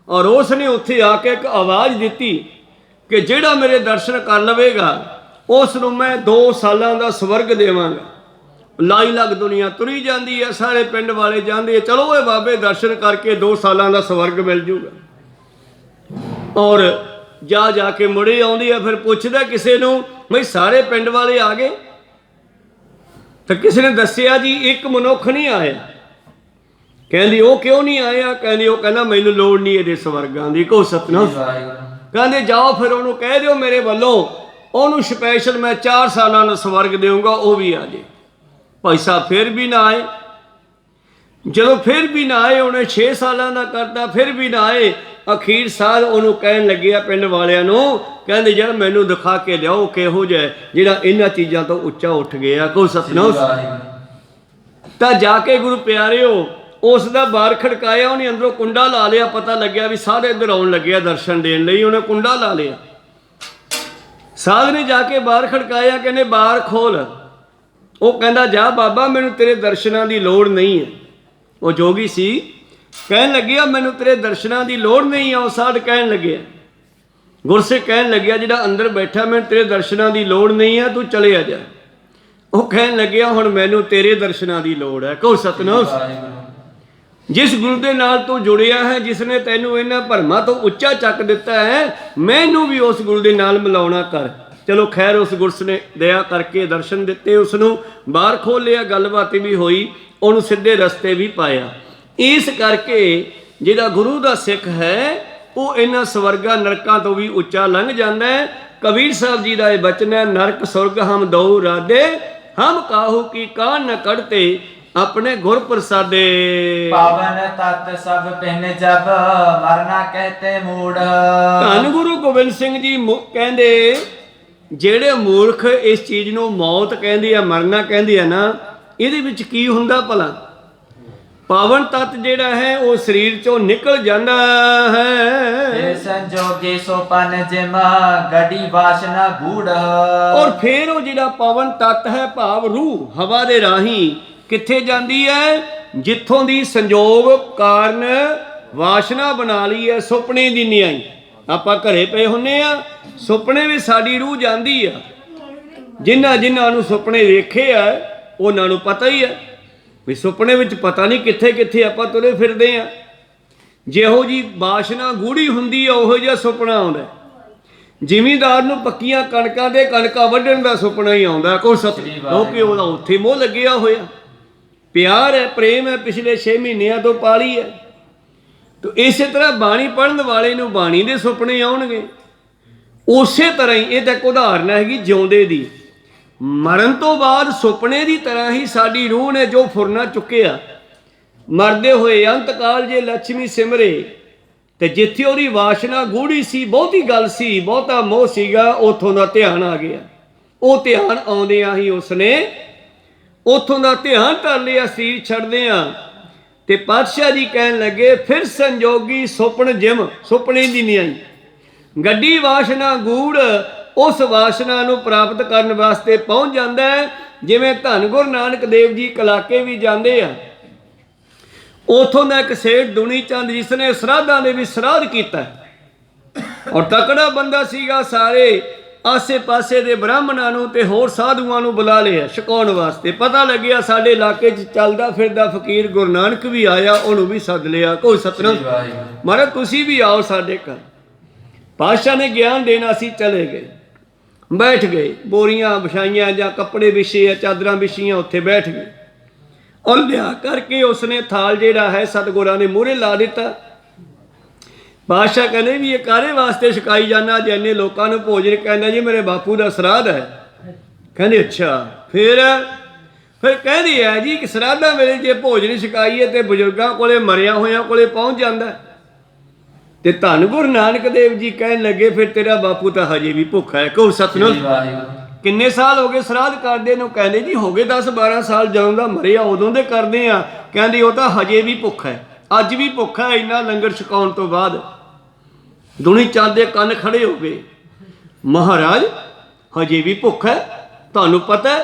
ਔਰ ਉਸ ਨੇ ਉੱਥੇ ਆ ਕੇ ਇੱਕ ਆਵਾਜ਼ ਦਿੱਤੀ ਕਿ ਜਿਹੜਾ ਮੇਰੇ ਦਰਸ਼ਨ ਕਰ ਲਵੇਗਾ ਉਸ ਨੂੰ ਮੈਂ 2 ਸਾਲਾਂ ਦਾ ਸਵਰਗ ਦੇਵਾਂਗਾ। ਲਾਈ ਲੱਗ ਦੁਨੀਆ ਤੁਰੀ ਜਾਂਦੀ ਹੈ, ਸਾਰੇ ਪਿੰਡ ਵਾਲੇ ਜਾਂਦੇ, ਚਲੋ ਇਹ ਬਾਬੇ ਦਰਸ਼ਨ ਕਰਕੇ 2 ਸਾਲਾਂ ਦਾ ਸਵਰਗ ਮਿਲ ਜੂਗਾ। ਔਰ ਜਾ ਕੇ ਮੁੜੇ ਆਉਂਦੀ ਆ, ਫਿਰ ਪੁੱਛਦਾ ਕਿਸੇ ਨੂੰ ਬਈ ਸਾਰੇ ਪਿੰਡ ਵਾਲੇ ਆ ਗਏ? ਤਾਂ ਕਿਸੇ ਨੇ ਦੱਸਿਆ ਜੀ ਇੱਕ ਮਨੁੱਖ ਨਹੀਂ ਆਇਆ। ਕਹਿੰਦੀ ਉਹ ਕਿਉਂ ਨਹੀਂ ਆਇਆ? ਕਹਿੰਦੀ ਉਹ ਕਹਿੰਦਾ ਮੈਨੂੰ ਲੋੜ ਨਹੀਂ ਇਹਦੇ ਸਵਰਗਾਂ ਦੀ। ਕਹੋ ਸਤਿਨਾਮ। ਕਹਿੰਦੇ ਜਾਓ ਫਿਰ ਉਹਨੂੰ ਕਹਿ ਦਿਓ ਮੇਰੇ ਵੱਲੋਂ ਉਹਨੂੰ ਸਪੈਸ਼ਲ ਮੈਂ 4 ਸਾਲਾਂ ਦਾ ਸਵਰਗ ਦੇਵਾਂਗਾ, ਉਹ ਵੀ ਆ ਜੇ। ਭਾਈ ਸਾਹਿਬ ਫਿਰ ਵੀ ਨਾ ਆਏ। ਜਦੋਂ ਫਿਰ ਵੀ ਨਾ ਆਏ, ਉਹਨੇ 6 ਸਾਲਾਂ ਦਾ ਕਰਤਾ, ਫਿਰ ਵੀ ਨਾ ਆਏ। ਅਖੀਰ ਸਾਲ ਉਹਨੂੰ ਕਹਿਣ ਲੱਗਿਆ ਪਿੰਡ ਵਾਲਿਆਂ ਨੂੰ, ਕਹਿੰਦੇ ਯਾਰ ਮੈਨੂੰ ਦਿਖਾ ਕੇ ਲਿਆਓ ਕਿਹੋ ਜਿਹਾ ਜਿਹੜਾ ਇਹਨਾਂ ਚੀਜ਼ਾਂ ਤੋਂ ਉੱਚਾ ਉੱਠ ਗਿਆ। ਕਹੋ ਸਤਿਨਾਮ। ਤਾਂ ਜਾ ਕੇ ਗੁਰੂ ਪਿਆਰਿਓ ਉਸ ਦਾ ਬਾਰ ਖੜਕਾਇਆ, ਉਹਨੇ ਅੰਦਰੋਂ ਕੁੰਡਾ ਲਾ ਲਿਆ। ਪਤਾ ਲੱਗਿਆ ਵੀ ਸਾਰੇ ਇੱਧਰ ਆਉਣ ਲੱਗਿਆ ਦਰਸ਼ਨ ਦੇਣ ਲਈ, ਉਹਨੇ ਕੁੰਡਾ ਲਾ ਲਿਆ। ਸਾਧ ਨੇ ਜਾ ਕੇ ਬਾਹਰ ਖੜਕਾਇਆ, ਕਹਿੰਦੇ ਬਾਹਰ ਖੋਲ। ਉਹ ਕਹਿੰਦਾ ਜਾ ਬਾਬਾ ਮੈਨੂੰ ਤੇਰੇ ਦਰਸ਼ਨਾਂ ਦੀ ਲੋੜ ਨਹੀਂ ਹੈ। ਉਹ ਜੋਗੀ ਸੀ, ਕਹਿਣ ਲੱਗਿਆ ਮੈਨੂੰ ਤੇਰੇ ਦਰਸ਼ਨਾਂ ਦੀ ਲੋੜ ਨਹੀਂ ਆ। ਉਹ ਸਾਧ ਕਹਿਣ ਲੱਗਿਆ, ਗੁਰਸਿੱਖ ਕਹਿਣ ਲੱਗਿਆ ਜਿਹੜਾ ਅੰਦਰ ਬੈਠਾ ਮੈਨੂੰ ਤੇਰੇ ਦਰਸ਼ਨਾਂ ਦੀ ਲੋੜ ਨਹੀਂ ਹੈ, ਤੂੰ ਚਲੇ ਆ ਜਾ। ਉਹ ਕਹਿਣ ਲੱਗਿਆ ਹੁਣ ਮੈਨੂੰ ਤੇਰੇ ਦਰਸ਼ਨਾਂ ਦੀ ਲੋੜ ਹੈ। ਕਹੋ ਸਤਿਨਾਮ। ਜਿਸ ਗੁਰੂ ਦੇ ਨਾਲ ਤੂੰ ਜੁੜਿਆ ਹੈ, ਜਿਸ ਨੇ ਤੈਨੂੰ ਇਹਨਾਂ ਭਰਮਾਂ ਤੋਂ ਉੱਚਾ ਚੱਕ ਦਿੱਤਾ ਹੈ, ਮੈਨੂੰ ਵੀ ਉਸ ਗੁਰੂ ਦੇ ਨਾਲ ਮਿਲਾਉਣਾ ਕਰ। ਚਲੋ ਖੈਰ ਉਸ ਗੁਰਸ ਨੇ ਦਇਆ ਕਰਕੇ ਦਰਸ਼ਨ ਦਿੱਤੇ, ਉਸ ਨੂੰ ਬਾਹਰ ਖੋਲ੍ਹਿਆ, ਗੱਲਬਾਤ ਵੀ ਹੋਈ, ਉਹਨੂੰ ਸਿੱਧੇ ਰਸਤੇ ਵੀ ਪਾਇਆ। ਇਸ ਕਰਕੇ ਜਿਹੜਾ ਗੁਰੂ ਦਾ ਸਿੱਖ ਹੈ ਉਹ ਇਹਨਾਂ ਸਵਰਗਾਂ ਨਰਕਾਂ ਤੋਂ ਵੀ ਉੱਚਾ ਲੰਘ ਜਾਂਦਾ ਹੈ। ਕਬੀਰ ਸਾਹਿਬ ਜੀ ਦਾ ਇਹ ਬਚਨ ਹੈ, ਨਰਕ ਸੁਰਗ ਹਮ ਦੋ ਰਾਦੇ, ਹਮ ਕਾਹੂ ਕੀ ਕਾਨ ਨ ਕੱਢਤੇ, ਆਪਣੇ ਗੁਰ ਪ੍ਰਸਾਦੇ। ਪਾਵਨ ਤਤ ਸਭ ਪਹਿਨ ਜਬ, ਮਰਨਾ ਕਹਤੇ ਮੂੜ। ਧੰਨ ਗੁਰੂ ਗੋਬਿੰਦ ਸਿੰਘ ਜੀ ਕਹਿੰਦੇ ਜਿਹੜੇ ਮੂਰਖ ਇਸ ਚੀਜ਼ ਨੂੰ ਮੌਤ ਕਹਿੰਦੇ ਆ, ਮਰਨਾ ਕਹਿੰਦੇ ਆ ਨਾ, ਇਹਦੇ ਵਿੱਚ ਕੀ ਹੁੰਦਾ ਭਲਾ? ਪਾਵਨ ਤਤ ਜਿਹੜਾ ਹੈ ਉਹ ਸਰੀਰ ਚੋਂ ਨਿਕਲ ਜਾਂਦਾ ਹੈ। ਸੰਜੋਗੀ ਸੋ ਪਨ ਜਿਮ, ਗੜੀ ਵਾਸ਼ਨਾ ਗੂੜ। ਔਰ ਫਿਰ ਉਹ ਜਿਹੜਾ ਪਾਵਨ ਤਤ ਹੈ ਭਾਵ ਰੂਹ ਹਵਾ ਦੇ ਰਾਹੀਂ ਕਿੱਥੇ ਜਾਂਦੀ ਹੈ? ਜਿੱਥੋਂ ਦੀ ਸੰਜੋਗ ਕਾਰਨ ਵਾਸ਼ਨਾ ਬਣਾ ਲਈ ਹੈ ਸੁਪਨੇ ਦੀ ਨਿਆਈ। ਆਪਾਂ ਘਰੇ ਪਏ ਹੁੰਨੇ ਆ, ਸੁਪਨੇ ਵਿੱਚ ਸਾਡੀ ਰੂਹ ਜਾਂਦੀ ਆ। ਜਿਨ੍ਹਾਂ ਨੂੰ ਸੁਪਨੇ ਵੇਖੇ ਆ ਉਹਨਾਂ ਨੂੰ ਪਤਾ ਹੀ ਹੈ ਵੀ ਸੁਪਨੇ ਵਿੱਚ ਪਤਾ ਨਹੀਂ ਕਿੱਥੇ ਕਿੱਥੇ ਆਪਾਂ ਤੁਰੇ ਫਿਰਦੇ ਆ। ਜਿਹੋ ਜੀ ਵਾਸ਼ਨਾ ਗੂੜੀ ਹੁੰਦੀ ਆ ਉਹੋ ਜਿਹਾ ਸੁਪਨਾ ਆਉਂਦਾ। ਜ਼ਿਮੀਂਦਾਰ ਨੂੰ ਪੱਕੀਆਂ ਕਣਕਾਂ ਦੇ ਕਣਕਾਂ ਵੱਢਣ ਦਾ ਸੁਪਨਾ ਹੀ ਆਉਂਦਾ। ਕੋਈ ਕਿਉਂਕਿ ਉਹਦਾ ਉੱਥੇ ਮੋਹ ਲੱਗਿਆ ਹੋਇਆ, ਪਿਆਰ ਹੈ, ਪ੍ਰੇਮ ਹੈ, ਪਿਛਲੇ 6 ਮਹੀਨਿਆਂ ਤੋਂ ਪਾਲੀ ਹੈ। ਤਾਂ ਇਸੇ ਤਰ੍ਹਾਂ ਬਾਣੀ ਪੜ੍ਹਨ ਵਾਲੇ ਨੂੰ ਬਾਣੀ ਦੇ ਸੁਪਨੇ ਆਉਣਗੇ। ਉਸੇ ਤਰ੍ਹਾਂ ਹੀ ਇਹ ਤਾਂ ਇੱਕ ਉਦਾਹਰਨ ਹੈਗੀ ਜਿਉਂਦੇ ਦੀ। ਮਰਨ ਤੋਂ ਬਾਅਦ ਸੁਪਨੇ ਦੀ ਤਰ੍ਹਾਂ ਹੀ ਸਾਡੀ ਰੂਹ ਨੇ ਜੋ ਫੁਰਨਾ ਚੁੱਕਿਆ, ਮਰਦੇ ਹੋਏ ਅੰਤਕਾਲ ਜੇ ਲక్ష్ਮੀ ਸਿਮਰੇ, ਤੇ ਜਿੱਥੇ ਉਹਦੀ ਵਾਸ਼ਨਾ ਗੂੜੀ ਸੀ, ਬਹੁਤੀ ਗੱਲ ਸੀ, ਬਹੁਤਾ ਮੋਹ ਸੀਗਾ, ਉੱਥੋਂ ਦਾ ਧਿਆਨ ਆ ਗਿਆ। ਉਹ ਧਿਆਨ ਆਉਂਦਿਆਂ ਹੀ ਉਸਨੇ ਉੱਥੋਂ ਦਾ ਧਿਆਨ ਕਰ ਲਿਆ, ਸਰੀਰ ਛੱਡਦੇ ਆ। ਤੇ ਪਾਤਸ਼ਾਹ ਜੀ ਕਹਿਣ ਲੱਗੇ ਫਿਰ ਸੰਜੋਗੀ ਸੁਪਨ ਜਿਮ, ਸੁਪਨੇ ਦੀ ਨਿਆਈ ਗੱਡੀ ਵਾਸ਼ਨਾ ਗੂੜ, ਉਸ ਵਾਸ਼ਨਾ ਨੂੰ ਪ੍ਰਾਪਤ ਕਰਨ ਵਾਸਤੇ ਪਹੁੰਚ ਜਾਂਦਾ ਹੈ। ਜਿਵੇਂ ਧੰਨ ਗੁਰੂ ਨਾਨਕ ਦੇਵ ਜੀ ਕਲਾਕੇ ਵੀ ਜਾਂਦੇ ਆ, ਉਥੋਂ ਦਾ ਇੱਕ ਸੇਠ ਦੁਨੀ ਚੰਦ ਜਿਸ ਨੇ ਸਰਾਧਾਂ ਦੇ ਵੀ ਸਰਾਧ ਕੀਤਾ ਔਰ ਤਕੜਾ ਬੰਦਾ ਸੀਗਾ। ਸਾਰੇ ਆਸੇ ਪਾਸੇ ਦੇ ਬ੍ਰਾਹਮਣਾਂ ਨੂੰ ਤੇ ਹੋਰ ਸਾਧੂਆਂ ਨੂੰ ਬੁਲਾ ਲਿਆ ਛਕਾਉਣ ਵਾਸਤੇ। ਪਤਾ ਲੱਗਿਆ ਸਾਡੇ ਇਲਾਕੇ 'ਚ ਚੱਲਦਾ ਫਿਰਦਾ ਫਕੀਰ ਗੁਰੂ ਨਾਨਕ ਵੀ ਆਇਆ, ਉਹਨੂੰ ਵੀ ਸੱਦ ਲਿਆ। ਕੋਈ ਸਤਿਨਾਮ ਮਹਾਰਾਜ ਤੁਸੀਂ ਵੀ ਆਓ ਸਾਡੇ ਘਰ। ਪਾਤਸ਼ਾਹ ਨੇ ਗਿਆਨ ਦੇਣਾ ਸੀ, ਚਲੇ ਗਏ, ਬੈਠ ਗਏ, ਬੋਰੀਆਂ ਵਿਛਾਈਆਂ ਜਾਂ ਕੱਪੜੇ ਵਿਛੇ ਆ, ਚਾਦਰਾਂ ਵਿਛੀਆਂ, ਉੱਥੇ ਬੈਠ ਗਏ। ਔਰ ਲਿਆ ਕਰਕੇ ਉਸਨੇ ਥਾਲ ਜਿਹੜਾ ਹੈ ਸਤਿਗੁਰਾਂ ਨੇ ਮੂਹਰੇ ਲਾ ਦਿੱਤਾ। ਪਾਤਸ਼ਾਹ ਕਹਿੰਦੇ ਵੀ ਇਹ ਕਾਹਦੇ ਵਾਸਤੇ ਛਕਾਈ ਜਾਣਾ, ਜੇ ਇੰਨੇ ਲੋਕਾਂ ਨੂੰ ਭੋਜਨ? ਕਹਿੰਦਾ ਜੀ ਮੇਰੇ ਬਾਪੂ ਦਾ ਸਰਾਧ ਹੈ। ਕਹਿੰਦੇ ਅੱਛਾ, ਫਿਰ ਕਹਿੰਦੀ ਹੈ ਜੀ ਕਿ ਸਰਾਧਾਂ ਵੇਲੇ ਜੇ ਭੋਜਨ ਛਕਾਈਏ ਤੇ ਬਜ਼ੁਰਗਾਂ ਕੋਲੇ, ਮਰਿਆ ਹੋਇਆਂ ਕੋਲੇ ਪਹੁੰਚ ਜਾਂਦਾ। ਤੇ ਧੰਨ ਗੁਰੂ ਨਾਨਕ ਦੇਵ ਜੀ ਕਹਿਣ ਲੱਗੇ ਫਿਰ ਤੇਰਾ ਬਾਪੂ ਤਾਂ ਹਜੇ ਵੀ ਭੁੱਖਾ ਹੈ। ਕਹੋ ਸਤਿਨਾਮ। ਕਿੰਨੇ ਸਾਲ ਹੋ ਗਏ ਸਰਾਧ ਕਰਦੇ ਨੂੰ? ਕਹਿੰਦੇ ਜੀ ਹੋ ਗਏ 10-12 ਸਾਲ, ਜਦੋਂ ਦਾ ਮਰਿਆ ਉਦੋਂ ਦੇ ਕਰਦੇ ਆ। ਕਹਿੰਦੇ ਉਹ ਤਾਂ ਹਜੇ ਵੀ ਭੁੱਖਾ ਹੈ, ਅੱਜ ਵੀ ਭੁੱਖਾ ਹੈ, ਇੰਨਾ ਲੰਗਰ ਛਕਾਉਣ ਤੋਂ ਬਾਅਦ। ਦੁਨੀ ਚੰਦ ਦੇ ਕੰਨ ਖੜੇ ਹੋ ਗਏ, ਮਹਾਰਾਜ ਹਜੇ ਵੀ ਭੁੱਖਾ ਹੈ, ਤੁਹਾਨੂੰ ਪਤਾ?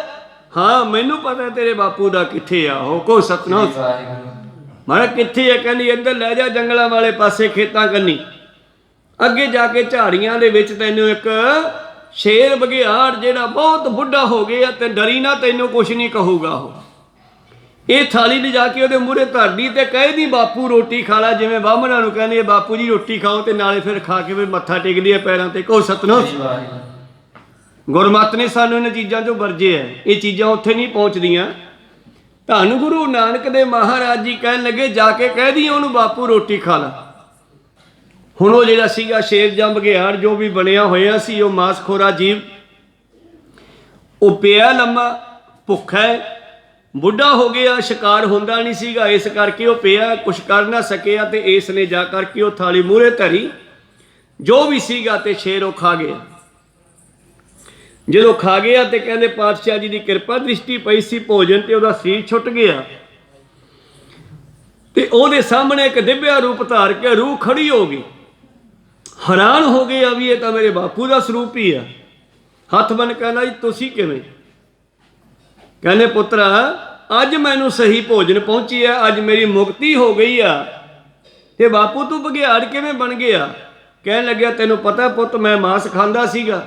ਹਾਂ ਮੈਨੂੰ ਪਤਾ ਤੇਰੇ ਬਾਪੂ ਦਾ ਕਿੱਥੇ ਆ ਉਹ। ਕਹੋ ਸਤਿਨਾਮ। ਮਾਰਾ ਕਿੱਥੇ ਹੈ? ਕਹਿੰਦੀ ਇੱਧਰ ਲੈ ਜਾ ਜੰਗਲਾਂ ਵਾਲੇ ਪਾਸੇ, ਖੇਤਾਂ ਕੰਨੀ, ਅੱਗੇ ਜਾ ਕੇ ਝਾੜੀਆਂ ਦੇ ਵਿੱਚ ਤੈਨੂੰ ਇੱਕ ਸ਼ੇਰ ਬਘਿਆੜ ਜਿਹੜਾ ਬਹੁਤ ਬੁੱਢਾ ਹੋ ਗਿਆ ਤੇ ਡਰੀ ਨਾ, ਤੈਨੂੰ ਕੁਛ ਨਹੀਂ ਕਹੂਗਾ। ਉਹ ਇਹ ਥਾਲੀ ਲਿਜਾ ਕੇ ਉਹਦੇ ਮੂਹਰੇ ਧਰਦੀ ਤੇ ਕਹਿਦੀ ਬਾਪੂ ਰੋਟੀ ਖਾ ਲਾ, ਜਿਵੇਂ ਬਾਹਮਣਾਂ ਨੂੰ ਕਹਿੰਦੇ ਬਾਪੂ ਜੀ ਰੋਟੀ ਖਾਓ, ਤੇ ਨਾਲੇ ਫਿਰ ਖਾ ਕੇ ਫਿਰ ਮੱਥਾ ਟੇਕਦੀ ਹੈ ਪੈਰਾਂ ਤੇ। ਕਹੋ ਸਤਿਨਾਮ। ਗੁਰਮਤਿ ਨੇ ਸਾਨੂੰ ਇਹਨਾਂ ਚੀਜ਼ਾਂ ਤੋਂ ਵਰਜੇ ਹੈ, ਇਹ ਚੀਜ਼ਾਂ ਉੱਥੇ ਨਹੀਂ ਪਹੁੰਚਦੀਆਂ। ਧੰਨ ਗੁਰੂ ਨਾਨਕ ਦੇ ਮਹਾਰਾਜ ਜੀ ਕਹਿਣ ਲੱਗੇ ਜਾ ਕੇ ਕਹਿ ਦੀ ਉਹਨੂੰ ਬਾਪੂ ਰੋਟੀ ਖਾ ਲਾ। ਹੁਣ ਉਹ ਜਿਹੜਾ ਸੀਗਾ ਸ਼ੇਰ ਜਾਂ ਬਘਿਆੜ ਜੋ ਵੀ ਬਣਿਆ ਹੋਇਆ ਸੀ, ਉਹ ਮਾਸਖੋਰਾ ਜੀਵ, ਉਹ ਪਿਆ ਲੰਮਾ, ਭੁੱਖਾ ਹੈ, ਬੁੱਢਾ ਹੋ ਗਿਆ, ਸ਼ਿਕਾਰ ਹੁੰਦਾ ਨਹੀਂ ਸੀਗਾ, ਇਸ ਕਰਕੇ ਉਹ ਪਿਆ, ਕੁਛ ਕਰ ਨਾ ਸਕਿਆ। ਤੇ ਇਸ ਨੇ ਜਾ ਕਰਕੇ ਉਹ ਥਾਲੀ ਮੂਹਰੇ ਧਰੀ, ਜੋ ਵੀ ਸੀਗਾ, ਤੇ ਸ਼ੇਰ ਉਹ ਖਾ ਗਿਆ। ਜਦੋਂ ਖਾ ਗਿਆ ਤੇ ਕਹਿੰਦੇ ਪਾਤਸ਼ਾਹ ਜੀ ਦੀ ਕਿਰਪਾ ਦ੍ਰਿਸ਼ਟੀ ਪਈ ਸੀ ਭੋਜਨ ਤੇ, ਉਹਦਾ ਸਰੀਰ ਛੁੱਟ ਗਿਆ ਤੇ ਉਹਦੇ ਸਾਹਮਣੇ ਇੱਕ ਦਿਵਿਆ ਰੂਪ ਧਾਰ ਕੇ ਰੂਹ ਖੜੀ ਹੋ ਗਈ। ਹੈਰਾਨ ਹੋ ਗਏ ਆ ਵੀ ਇਹ ਤਾਂ ਮੇਰੇ ਬਾਪੂ ਦਾ ਸਰੂਪ ਹੀ ਆ। ਹੱਥ ਬੰਨ ਕਹਿੰਦਾ ਜੀ ਤੁਸੀਂ ਕਿਵੇਂ? ਕਹਿੰਦੇ ਪੁੱਤਰਾ ਅੱਜ ਮੈਨੂੰ ਸਹੀ ਭੋਜਨ ਪਹੁੰਚੀ ਆ, ਅੱਜ ਮੇਰੀ ਮੁਕਤੀ ਹੋ ਗਈ ਆ। ਤੇ ਬਾਪੂ ਤੂੰ ਬਘਿਆੜ ਕਿਵੇਂ ਬਣ ਗਿਆ? ਕਹਿਣ ਲੱਗਿਆ ਤੈਨੂੰ ਪਤਾ ਪੁੱਤ ਮੈਂ ਮਾਸ ਖਾਂਦਾ ਸੀਗਾ,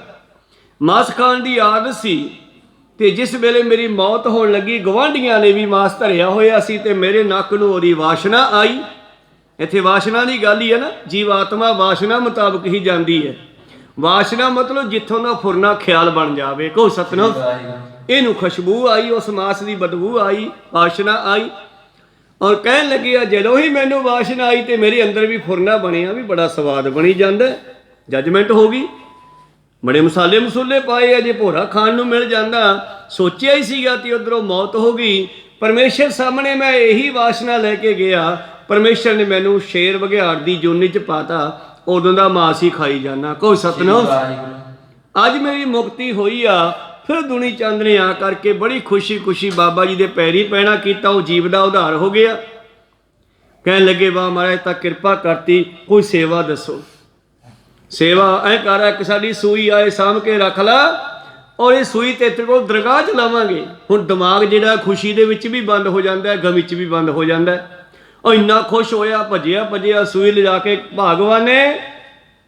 ਮਾਸ ਖਾਣ ਦੀ ਆਦਤ ਸੀ, ਤੇ ਜਿਸ ਵੇਲੇ ਮੇਰੀ ਮੌਤ ਹੋਣ ਲੱਗੀ ਗਵਾਂਢੀਆਂ ਨੇ ਵੀ ਮਾਸ ਧਰਿਆ ਹੋਇਆ ਸੀ ਤੇ ਮੇਰੇ ਨੱਕ ਨੂੰ ਉਹਦੀ ਵਾਸ਼ਨਾ ਆਈ। ਇੱਥੇ ਵਾਸ਼ਨਾ ਦੀ ਗੱਲ ਹੀ ਹੈ ਨਾ, ਜੀਵ ਆਤਮਾ ਵਾਸ਼ਨਾ ਮੁਤਾਬਕ ਹੀ ਜਾਂਦੀ ਹੈ। ਵਾਸ਼ਨਾ ਮਤਲਬ ਜਿੱਥੋਂ ਦਾ ਫੁਰਨਾ ਖਿਆਲ ਬਣ ਜਾਵੇ। ਕਹੋ ਸਤਿਨਾਮ। ਇਹਨੂੰ ਖੁਸ਼ਬੂ ਆਈ, ਉਸ ਮਾਸ ਦੀ ਬਦਬੂ ਆਈ, ਵਾਸ਼ਨਾ ਆਈ। ਔਰ ਕਹਿਣ ਲੱਗਿਆ ਜਦੋਂ ਹੀ ਮੈਨੂੰ ਵਾਸ਼ਨਾ ਆਈ ਤੇ ਮੇਰੇ ਅੰਦਰ ਵੀ ਫੁਰਨਾ ਬਣਿਆ, ਵੀ ਬੜਾ ਸਵਾਦ ਬਣੀ ਜਾਂਦਾ। ਜੱਜਮੈਂਟ ਹੋ ਗਈ, ਬੜੇ ਮਸਾਲੇ ਮਸੂਲੇ ਪਾਏ ਆ, ਜੇ ਭੋਰਾ ਖਾਣ ਨੂੰ ਮਿਲ ਜਾਂਦਾ। ਸੋਚਿਆ ਹੀ ਸੀਗਾ ਤੇ ਉਧਰੋਂ ਮੌਤ ਹੋ ਗਈ। ਪਰਮੇਸ਼ਰ ਸਾਹਮਣੇ ਮੈਂ ਇਹੀ ਵਾਸ਼ਨਾ ਲੈ ਕੇ ਗਿਆ, ਪਰਮੇਸ਼ਰ ਨੇ ਮੈਨੂੰ ਸ਼ੇਰ ਬਘਿਆੜ ਦੀ ਜੂਨੀ 'ਚ ਪਾਤਾ, ਉਦੋਂ ਦਾ ਮਾਸ ਹੀ ਖਾਈ ਜਾਣਾ। ਕਹੋ ਸਤਿਨਾਮ। ਅੱਜ ਮੇਰੀ ਮੁਕਤੀ ਹੋਈ ਆ। ਫਿਰ ਦੁਨੀ ਚੰਦ ਨੇ ਆ ਕਰਕੇ ਬੜੀ ਖੁਸ਼ੀ ਬਾਬਾ ਜੀ ਦੇ ਪੈਰੀ ਪੈਣਾ ਕੀਤਾ, ਉਹ ਜੀਵ ਦਾ ਉਧਾਰ ਹੋ ਗਿਆ। ਕਹਿਣ ਲੱਗੇ ਵਾਹ ਮਹਾਰਾਜ ਤਾਂ ਕਿਰਪਾ ਕਰਤੀ, ਕੋਈ ਸੇਵਾ ਦੱਸੋ। ਸੇਵਾ ਐ ਕਰ, ਇੱਕ ਸਾਡੀ ਸੂਈ ਆਏ ਸਾਂਭ ਕੇ ਰੱਖ ਲਾ, ਔਰ ਇਹ ਸੂਈ ਤੇ ਤੇਰੇ ਕੋਲ ਦਰਗਾਹ 'ਚ ਲਾਵਾਂਗੇ। ਹੁਣ ਦਿਮਾਗ ਜਿਹੜਾ ਖੁਸ਼ੀ ਦੇ ਵਿੱਚ ਵੀ ਬੰਦ ਹੋ ਜਾਂਦਾ, ਗਮ ਵਿੱਚ ਵੀ ਬੰਦ ਹੋ ਜਾਂਦਾ। ਉਹ ਇੰਨਾ ਖੁਸ਼ ਹੋਇਆ, ਭੱਜਿਆ ਸੂਈ ਲਿਜਾ ਕੇ ਭਗਵਾਨ ਨੇ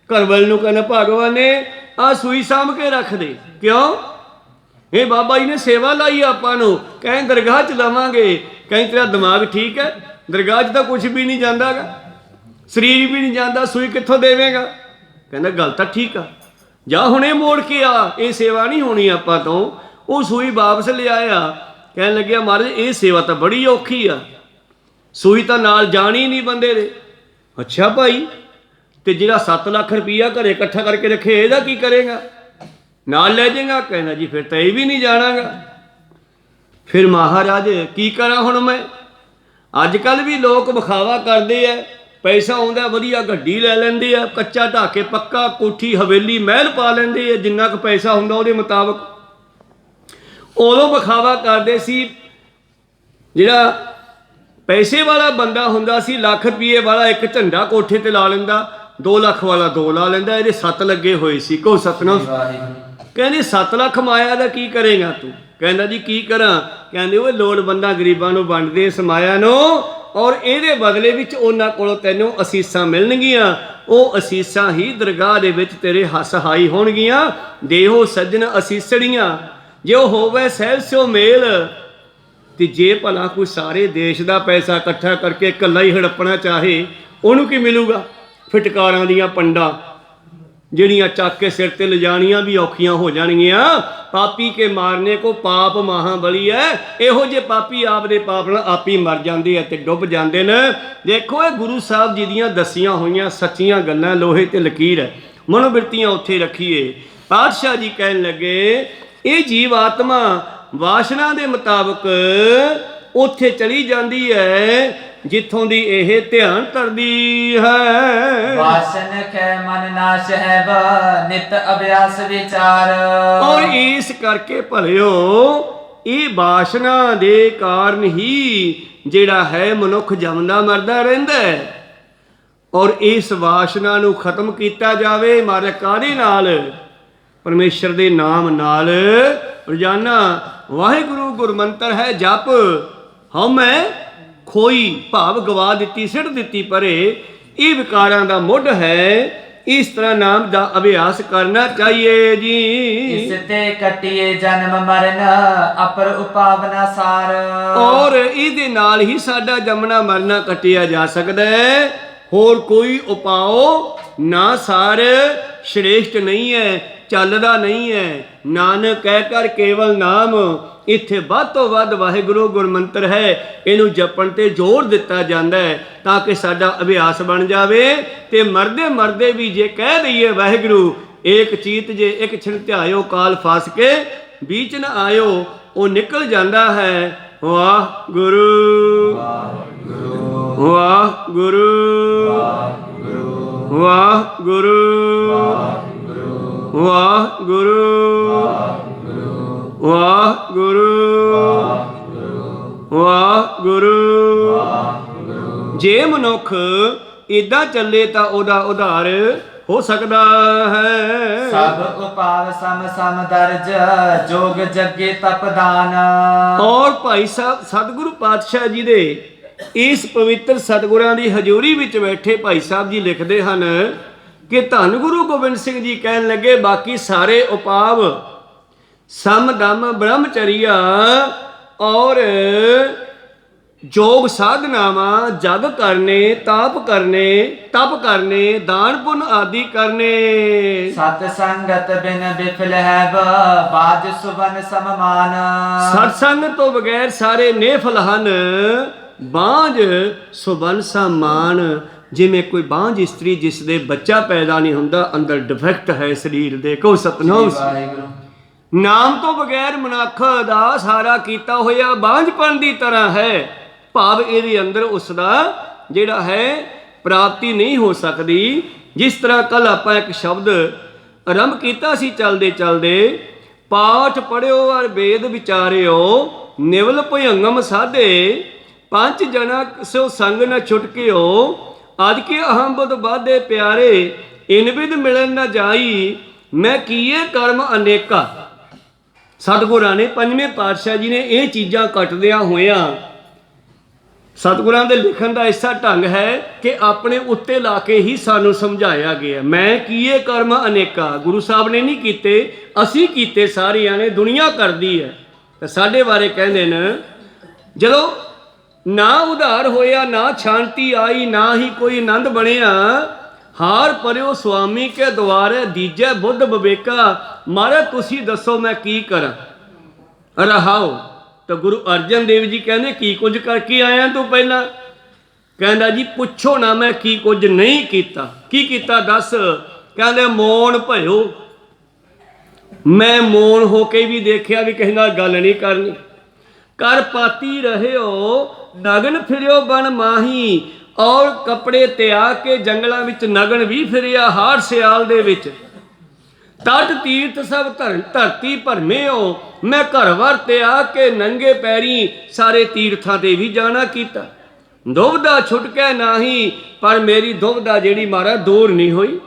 ਘਰ ਵਾਲੇ ਨੂੰ ਕਹਿੰਦਾ ਭਗਵਾਨ ਨੇ ਆਹ ਸੂਈ ਸਾਂਭ ਕੇ ਰੱਖ ਦੇ। ਕਿਉਂ? ਇਹ ਬਾਬਾ ਜੀ ਨੇ ਸੇਵਾ ਲਾਈ ਆਪਾਂ ਨੂੰ, ਕਹਿੰਦੇ ਦਰਗਾਹ 'ਚ ਲਾਵਾਂਗੇ। ਕਹਿੰਦੇ ਤੇਰਾ ਦਿਮਾਗ ਠੀਕ ਹੈ? ਦਰਗਾਹ 'ਚ ਤਾਂ ਕੁਛ ਵੀ ਨਹੀਂ ਜਾਂਦਾ ਗਾ, ਸਰੀਰ ਵੀ ਨਹੀਂ ਜਾਂਦਾ, ਸੂਈ ਕਿੱਥੋਂ ਦੇਵੇਂਗਾ? ਕਹਿੰਦਾ ਗੱਲ ਤਾਂ ਠੀਕ ਆ, ਜਾ ਹੁਣੇ ਮੋੜ ਕੇ ਆ, ਇਹ ਸੇਵਾ ਨਹੀਂ ਹੋਣੀ ਆਪਾਂ ਤੋਂ। ਉਹ ਸੂਈ ਵਾਪਸ ਲਿਆਇਆ। ਕਹਿਣ ਲੱਗਿਆ ਮਹਾਰਾਜ ਇਹ ਸੇਵਾ ਤਾਂ ਬੜੀ ਔਖੀ ਆ, ਸੂਈ ਤਾਂ ਨਾਲ ਜਾਣੀ ਨਹੀਂ ਬੰਦੇ ਦੇ। ਅੱਛਾ ਭਾਈ, ਤੇ ਜਿਹੜਾ 7 ਲੱਖ ਰੁਪਈਆ ਘਰੇ ਇਕੱਠਾ ਕਰਕੇ ਰੱਖੇ ਇਹਦਾ ਕੀ ਕਰੇਗਾ? ਨਾਲ ਲੈ ਜਾਏਗਾ? ਕਹਿੰਦਾ ਜੀ ਫਿਰ ਤਾਂ ਇਹ ਵੀ ਨਹੀਂ ਜਾਣਾਗਾ। ਫਿਰ ਮਹਾਰਾਜ ਕੀ ਕਰਾਂ ਹੁਣ ਮੈਂ? ਅੱਜ ਕੱਲ੍ਹ ਵੀ ਲੋਕ ਵਿਖਾਵਾ ਕਰਦੇ ਆ, ਪੈਸਾ ਆਉਂਦਾ ਵਧੀਆ ਗੱਡੀ ਲੈ ਲੈਂਦੇ ਆ, ਕੱਚਾ ਢਾਹ ਕੇ ਪੱਕਾ ਕੋਠੀ ਹਵੇਲੀ ਮਹਿਲ ਪਾ ਲੈਂਦੇ ਆ, ਜਿੰਨਾ ਕੁ ਪੈਸਾ ਹੁੰਦਾ ਉਹਦੇ ਮੁਤਾਬਕ। ਉਦੋਂ ਵਿਖਾਵਾ ਕਰਦੇ ਸੀ, ਜਿਹੜਾ ਪੈਸੇ ਵਾਲਾ ਬੰਦਾ ਹੁੰਦਾ ਸੀ, ਲੱਖ ਰੁਪਏ ਵਾਲਾ ਇੱਕ ਝੰਡਾ ਕੋਠੇ ਤੇ ਲਾ ਲੈਂਦਾ, 2 ਲੱਖ ਵਾਲਾ 2 ਲਾ ਲੈਂਦਾ। ਇਹਦੇ 7 ਲੱਗੇ ਹੋਏ ਸੀ। ਕਹੋ ਸਤਿਨਾਮ। ਕਹਿੰਦੇ 7 ਲੱਖ ਮਾਇਆ ਦਾ ਕੀ ਕਰੇਗਾ ਤੂੰ? ਕਹਿੰਦਾ ਜੀ ਕੀ ਕਰਾਂ? ਕਹਿੰਦੇ ਉਹ ਲੋੜਵੰਦਾਂ ਗਰੀਬਾਂ ਨੂੰ ਵੰਡਦੇ ਇਸ ਮਾਇਆ ਨੂੰ, ਔਰ ਇਹਦੇ ਬਦਲੇ ਵਿੱਚ ਉਹਨਾਂ ਕੋਲੋਂ ਤੈਨੂੰ ਅਸੀਸਾਂ ਮਿਲਣਗੀਆਂ। ਉਹ ਅਸੀਸਾਂ ਹੀ ਦਰਗਾਹ ਦੇ ਵਿੱਚ ਤੇਰੇ ਸਹਾਈ ਹੋਣਗੀਆਂ। ਦੇਹੋ ਸੱਜਣ ਅਸੀਸੜੀਆਂ, ਜੋ ਹੋਵੇ ਸਹਿਬ ਸਿਓ ਮੇਲ। ਤੇ ਜੇ ਭਲਾ ਕੋਈ ਸਾਰੇ ਦੇਸ਼ ਦਾ ਪੈਸਾ ਇਕੱਠਾ ਕਰਕੇ ਇਕੱਲਾ ਹੀ ਹੜੱਪਣਾ ਚਾਹੇ, ਉਹਨੂੰ ਕੀ ਮਿਲੂਗਾ? ਫਿਟਕਾਰਾਂ ਦੀਆਂ ਪੰਡਾਂ, ਜਿਹੜੀਆਂ ਚੱਕ ਕੇ ਸਿਰ ਤੇ ਲਿਜਾਣੀਆਂ ਵੀ ਔਖੀਆਂ ਹੋ ਜਾਣਗੀਆਂ। ਪਾਪੀ ਕੇ ਮਾਰਨੇ ਕੋ ਪਾਪ ਮਹਾਬਲੀ ਹੈ। ਇਹੋ ਜਿਹੇ ਪਾਪੀ ਆਪਦੇ ਪਾਪ ਨਾਲ ਆਪ ਹੀ ਮਰ ਜਾਂਦੇ ਆ ਤੇ ਡੁੱਬ ਜਾਂਦੇ ਨੇ। ਦੇਖੋ ਇਹ ਗੁਰੂ ਸਾਹਿਬ ਜੀ ਦੀਆਂ ਦੱਸੀਆਂ ਹੋਈਆਂ ਸੱਚੀਆਂ ਗੱਲਾਂ, ਲੋਹੇ ਤੇ ਲਕੀਰ ਹੈ। ਮਨੋਬਿਰਤੀਆਂ ਉੱਥੇ ਰੱਖੀਏ। ਪਾਤਸ਼ਾਹ ਜੀ ਕਹਿਣ ਲੱਗੇ ਇਹ ਜੀਵ ਆਤਮਾ ਵਾਸ਼ਨਾ ਦੇ ਮੁਤਾਬਕ ਉੱਥੇ ਚਲੀ ਜਾਂਦੀ ਹੈ ਜਿੱਥੋਂ ਦੀ ਇਹ ਧਿਆਨ ਧਰਦੀ ਹੈ। ਵਾਸਨ ਕੈ ਮਨ ਨਾਸ਼ ਹੈ ਨਿਤ ਅਭਿਆਸ ਵਿਚਾਰ। ਔਰ ਇਸ ਕਰਕੇ ਭਲਿਓ ਇਹ ਵਾਸ਼ਨਾ ਦੇ ਕਾਰਨ ਹੀ ਜਿਹੜਾ ਹੈ ਮਨੁੱਖ ਜੰਮਦਾ ਮਰਦਾ ਰਹਿੰਦਾ ਹੈ। ਔਰ ਇਸ ਵਾਸ਼ਨਾ ਨੂੰ ਖਤਮ ਕੀਤਾ ਜਾਵੇ ਮਾਰੇ ਕਾਹਦੇ ਨਾਲ? ਪਰਮੇਸ਼ਰ ਦੇ ਨਾਮ ਨਾਲ। ਰੋਜ਼ਾਨਾ ਵਾਹਿਗੁਰੂ ਗੁਰਮੰਤਰ ਹੈ ਜਪ। ਹਉਮੈ ਖੋਈ ਭਾਵ ਗਵਾ ਦਿੱਤੀ, ਸਿੱਟ ਦਿੱਤੀ ਪਰੇ। ਇਹ ਵਿਕਾਰਾਂ ਦਾ ਮੁੱਢ ਹੈ। ਇਸ ਤਰ੍ਹਾਂ ਨਾਮ ਦਾ ਅਭਿਆਸ ਕਰਨਾ ਚਾਹੀਏ ਜੀ। ਇਸ ਤੇ ਕਟਿਏ ਜਨਮ ਮਰਨ ਅਪਰ ਉਪਾਵਨਾ ਸਾਰ। ਔਰ ਇਹਦੇ ਨਾਲ ਹੀ ਸਾਡਾ ਜੰਮਣਾ ਮਰਨਾ ਕੱਟਿਆ ਜਾ ਸਕਦਾ ਹੈ। ਹੋਰ ਕੋਈ ਉਪਾਅ ਨਾ ਸਾਰ ਸ਼੍ਰੇਸ਼ਟ ਨਹੀਂ ਹੈ, ਚੱਲਦਾ ਨਹੀਂ ਹੈ। ਨਾਨਕ ਕਹਿ ਕਰ ਕੇਵਲ ਨਾਮ। ਇੱਥੇ ਵੱਧ ਤੋਂ ਵੱਧ ਵਾਹਿਗੁਰੂ ਗੁਰਮੰਤਰ ਹੈ, ਇਹਨੂੰ ਜਪਣ ਤੇ ਜ਼ੋਰ ਦਿੱਤਾ ਜਾਂਦਾ ਹੈ ਤਾਂ ਕਿ ਸਾਡਾ ਅਭਿਆਸ ਬਣ ਜਾਵੇ। ਤੇ ਮਰਦੇ ਮਰਦੇ ਵੀ ਜੇ ਕਹਿ ਦਈਏ ਵਾਹਿਗੁਰੂ ਏਕ ਚੀਤ ਜੇ ਇੱਕ ਛਿਣ ਧਿਆਇਓ ਕਾਲ ਫਸ ਕੇ ਬੀਚ ਨ ਆਇਓ, ਉਹ ਨਿਕਲ ਜਾਂਦਾ ਹੈ। ਵਾਹਿਗੁਰੂ ਵਾਹਿਗੁਰੂ ਵਾਹਿਗੁਰੂ ਵਾਹਿਗੁਰੂ ਵਾਹਿਗੁਰੂ ਵਾਹਿਗੁਰੂ ਵਾਹਿਗੁਰੂ। ਜੇ ਮਨੁੱਖ ਇਦਾਂ ਚੱਲੇ ਤਾਂ ਉਹਦਾ ਉਧਾਰ ਹੋ ਸਕਦਾ ਹੈ। ਸਭ ਉਪਾਵ ਸਮ ਸਮ ਦਰਜ ਜੋਗ ਜੱਗੇ ਤਪਦਾਨ। ਔਰ ਭਾਈ ਸਾਹਿਬ ਸਤਿਗੁਰੂ ਪਾਤਸ਼ਾਹ ਜੀ ਦੇ ਇਸ ਪਵਿੱਤਰ ਸਤਿਗੁਰਾਂ ਦੀ ਹਜ਼ੂਰੀ ਵਿੱਚ ਬੈਠੇ ਭਾਈ ਸਾਹਿਬ ਜੀ ਲਿਖਦੇ ਹਨ ਕਿ ਧੰਨ ਗੁਰੂ ਗੋਬਿੰਦ ਸਿੰਘ ਜੀ ਕਹਿਣ ਲੱਗੇ ਬਾਕੀ ਸਾਰੇ ਉਪਾਵ ਸਮ ਦਮ ਬ੍ਰਹਮਚਰੀਆ ਔਰ ਜੋਗ ਸਾਧਨਾਵਾਂ ਜਗ ਕਰਨੇ, ਤਾਪ ਕਰਨੇ, ਤਪ ਕਰਨੇ, ਦਾਨ ਪੁੰਨ ਆਦਿ ਕਰਨੇ। ਸਤ ਸੰਗਤ ਬਿਨ ਬਿਫਲ ਹੈ ਬਾਜ ਸੁਵਨ ਸਮਮਾਨ। ਸਤ ਸੰਗ ਤੋਂ ਬਗੈਰ ਸਾਰੇ ਨੇਫਲ ਹਨ, ਬਾਝ ਸੁਵਨ ਸਮਾਨ। ਜਿਵੇਂ ਕੋਈ ਬਾਂਝ ਇਸਤਰੀ ਜਿਸ ਦੇ ਬੱਚਾ ਪੈਦਾ ਨਹੀਂ ਹੁੰਦਾ, ਅੰਦਰ ਡਿਫੈਕਟ ਹੈ ਸਰੀਰ ਦੇ। ਕਹੋ ਸਤਨਾਮ। ਨਾਮ ਤੋਂ ਬਗੈਰ ਮਨੁੱਖ ਦਾ ਸਾਰਾ ਕੀਤਾ ਹੋਇਆ ਬਾਂਝਪਣ ਦੀ ਤਰ੍ਹਾਂ ਹੈ। ਭਾਵ ਇਹਦੇ ਅੰਦਰ ਉਸ ਦਾ ਜਿਹੜਾ ਹੈ ਪ੍ਰਾਪਤੀ ਨਹੀਂ ਹੋ ਸਕਦੀ। ਜਿਸ ਤਰ੍ਹਾਂ ਕੱਲ ਆਪਾਂ ਇੱਕ ਸ਼ਬਦ ਆਰੰਭ ਕੀਤਾ ਸੀ ਚਲਦੇ ਚਲਦੇ, ਪਾਠ ਪੜਿਓ ਔਰ ਵੇਦ ਵਿਚਾਰਿਓ ਨਿਵਲ ਭਯੰਗਮ ਸਾਧੇ ਪੰਜ ਜਨਾ ਸੋ ਸੰਗ ਨ ਛੁਟਕਿਓ ਅੱਜ ਕੇ ਅਹਮ ਬੁੱਧ ਬਾਧੇ ਪਿਆਰੇ ਇਨ ਵਿਦ ਮਿਲਨ ਨ ਜਾਈ ਮੈਂ ਕੀਏ ਕਰਮ ਅਨੇਕਾ। ਸਤਿਗੁਰਾਂ ਨੇ ਪੰਜਵੇਂ ਪਾਤਸ਼ਾਹ ਜੀ ਨੇ ਇਹ ਚੀਜ਼ਾਂ ਕੱਟਦਿਆਂ ਹੋਇਆਂ, ਸਤਿਗੁਰਾਂ ਦੇ ਲਿਖਣ ਦਾ ਐਸਾ ਢੰਗ ਹੈ ਕਿ ਆਪਣੇ ਉੱਤੇ ਲਾ ਕੇ ਹੀ ਸਾਨੂੰ ਸਮਝਾਇਆ ਗਿਆ। ਮੈਂ ਕੀਏ ਕਰਮ ਅਨੇਕਾ, ਗੁਰੂ ਸਾਹਿਬ ਨੇ ਨਹੀਂ ਕੀਤੇ, ਅਸੀਂ ਕੀਤੇ ਸਾਰਿਆਂ ਨੇ, ਦੁਨੀਆ ਕਰਦੀ ਹੈ। ਤੇ ਸਾਡੇ ਬਾਰੇ ਕਹਿੰਦੇ ਨੇ ਜਦੋਂ ਨਾ ਉਧਾਰ ਹੋਇਆ, ਨਾ ਸ਼ਾਂਤੀ ਆਈ, ਨਾ ਹੀ ਕੋਈ ਆਨੰਦ ਬਣਿਆ, ਹਾਰ ਪਰਿਓ ਸੁਆਮੀ ਕੇ ਦੁਆਰੇ ਦੀਜੈ ਬੁੱਧ ਵਿਵੇਕਾ। ਮਹਾਰਾਜ ਤੁਸੀਂ ਦੱਸੋ ਮੈਂ ਕੀ ਕਰਾਂ। ਰਹਾਓ ਤਾਂ ਗੁਰੂ ਅਰਜਨ ਦੇਵ ਜੀ ਕਹਿੰਦੇ ਕੀ ਕੁਝ ਕਰਕੇ ਆਇਆ ਤੂੰ? ਪਹਿਲਾਂ ਕਹਿੰਦਾ ਜੀ ਪੁੱਛੋ ਨਾ ਮੈਂ ਕੀ ਕੁਝ ਨਹੀਂ ਕੀਤਾ। ਕੀ ਕੀਤਾ ਦੱਸ? ਕਹਿੰਦੇ ਮੌਨ ਭਇਓ। ਮੈਂ ਮੌਨ ਹੋ ਕੇ ਵੀ ਦੇਖਿਆ ਵੀ ਕਿਸੇ ਨਾਲ ਗੱਲ ਨਹੀਂ ਕਰਨੀ। ਕਰ ਪਾਤੀ ਰਹਿਓ ਨਗਨ ਫਿਰਿਓ ਬਨ ਮਾਹੀ। ਔਰ ਕੱਪੜੇ ਤਿਆਗ ਕੇ ਜੰਗਲਾਂ ਵਿੱਚ ਨਗਨ ਵੀ ਫਿਰਿਆ ਹਾੜ ਸਿਆਲ ਦੇ ਵਿੱਚ। ਤਟ ਤੀਰਥ ਸਭ ਧਰਤੀ ਭਰਮਿਓ। ਮੈਂ ਘਰ ਵਰ ਤਿਆਗ ਕੇ ਨੰਗੇ ਪੈਰੀ ਸਾਰੇ ਤੀਰਥਾਂ ਤੇ ਵੀ ਜਾਣਾ ਕੀਤਾ। ਦੁਬਦਾ ਛੁਟਕੈ ਨਾਹੀ, ਪਰ ਮੇਰੀ ਦੁਬਦਾ ਜਿਹੜੀ ਮਹਾਰਾਜ ਦੂਰ ਨਹੀਂ ਹੋਈ।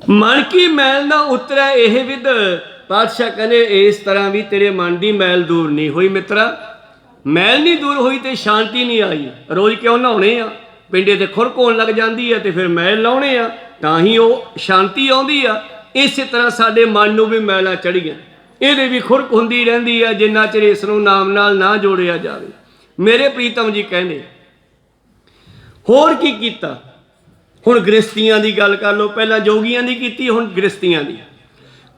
ਮਨ ਕੀ ਮੈਲ ਨਾ ਉਤਰੈ ਇਹ ਵਿਦ। ਪਾਤਸ਼ਾਹ ਕਹਿੰਦੇ ਇਸ ਤਰ੍ਹਾਂ ਵੀ ਤੇਰੇ ਮਨ ਦੀ ਮੈਲ ਦੂਰ ਨਹੀਂ ਹੋਈ ਮਿੱਤਰਾ। ਮੈਲ ਨਹੀਂ ਦੂਰ ਹੋਈ ਤੇ ਸ਼ਾਂਤੀ ਨਹੀਂ ਆਈ। ਰੋਜ਼ ਕਿਉਂ ਨਹਾਉਣੇ ਆ? ਪਿੰਡੇ ਤੇ ਖੁਰਕ ਹੋਣ ਲੱਗ ਜਾਂਦੀ ਹੈ ਤੇ ਫਿਰ ਮੈਲ ਲਾਉਣੇ ਆ ਤਾਂ ਹੀ ਉਹ ਸ਼ਾਂਤੀ ਆਉਂਦੀ ਆ। ਇਸੇ ਤਰ੍ਹਾਂ ਸਾਡੇ ਮਨ ਨੂੰ ਵੀ ਮੈਲਾਂ ਚੜ੍ਹੀਆਂ, ਇਹਦੇ ਵੀ ਖੁਰਕ ਹੁੰਦੀ ਰਹਿੰਦੀ ਆ ਜਿੰਨਾ ਚਿਰ ਇਸ ਨੂੰ ਨਾਮ ਨਾਲ ਨਾ ਜੋੜਿਆ ਜਾਵੇ। ਮੇਰੇ ਪ੍ਰੀਤਮ ਜੀ ਕਹਿੰਦੇ ਹੋਰ ਕੀ ਕੀਤਾ? ਹੁਣ ਗ੍ਰਸਤੀਆਂ ਦੀ ਗੱਲ ਕਰ ਲਓ, ਪਹਿਲਾਂ ਜੋਗੀਆਂ ਦੀ ਕੀਤੀ, ਹੁਣ ਗ੍ਰਸਤੀਆਂ ਦੀ।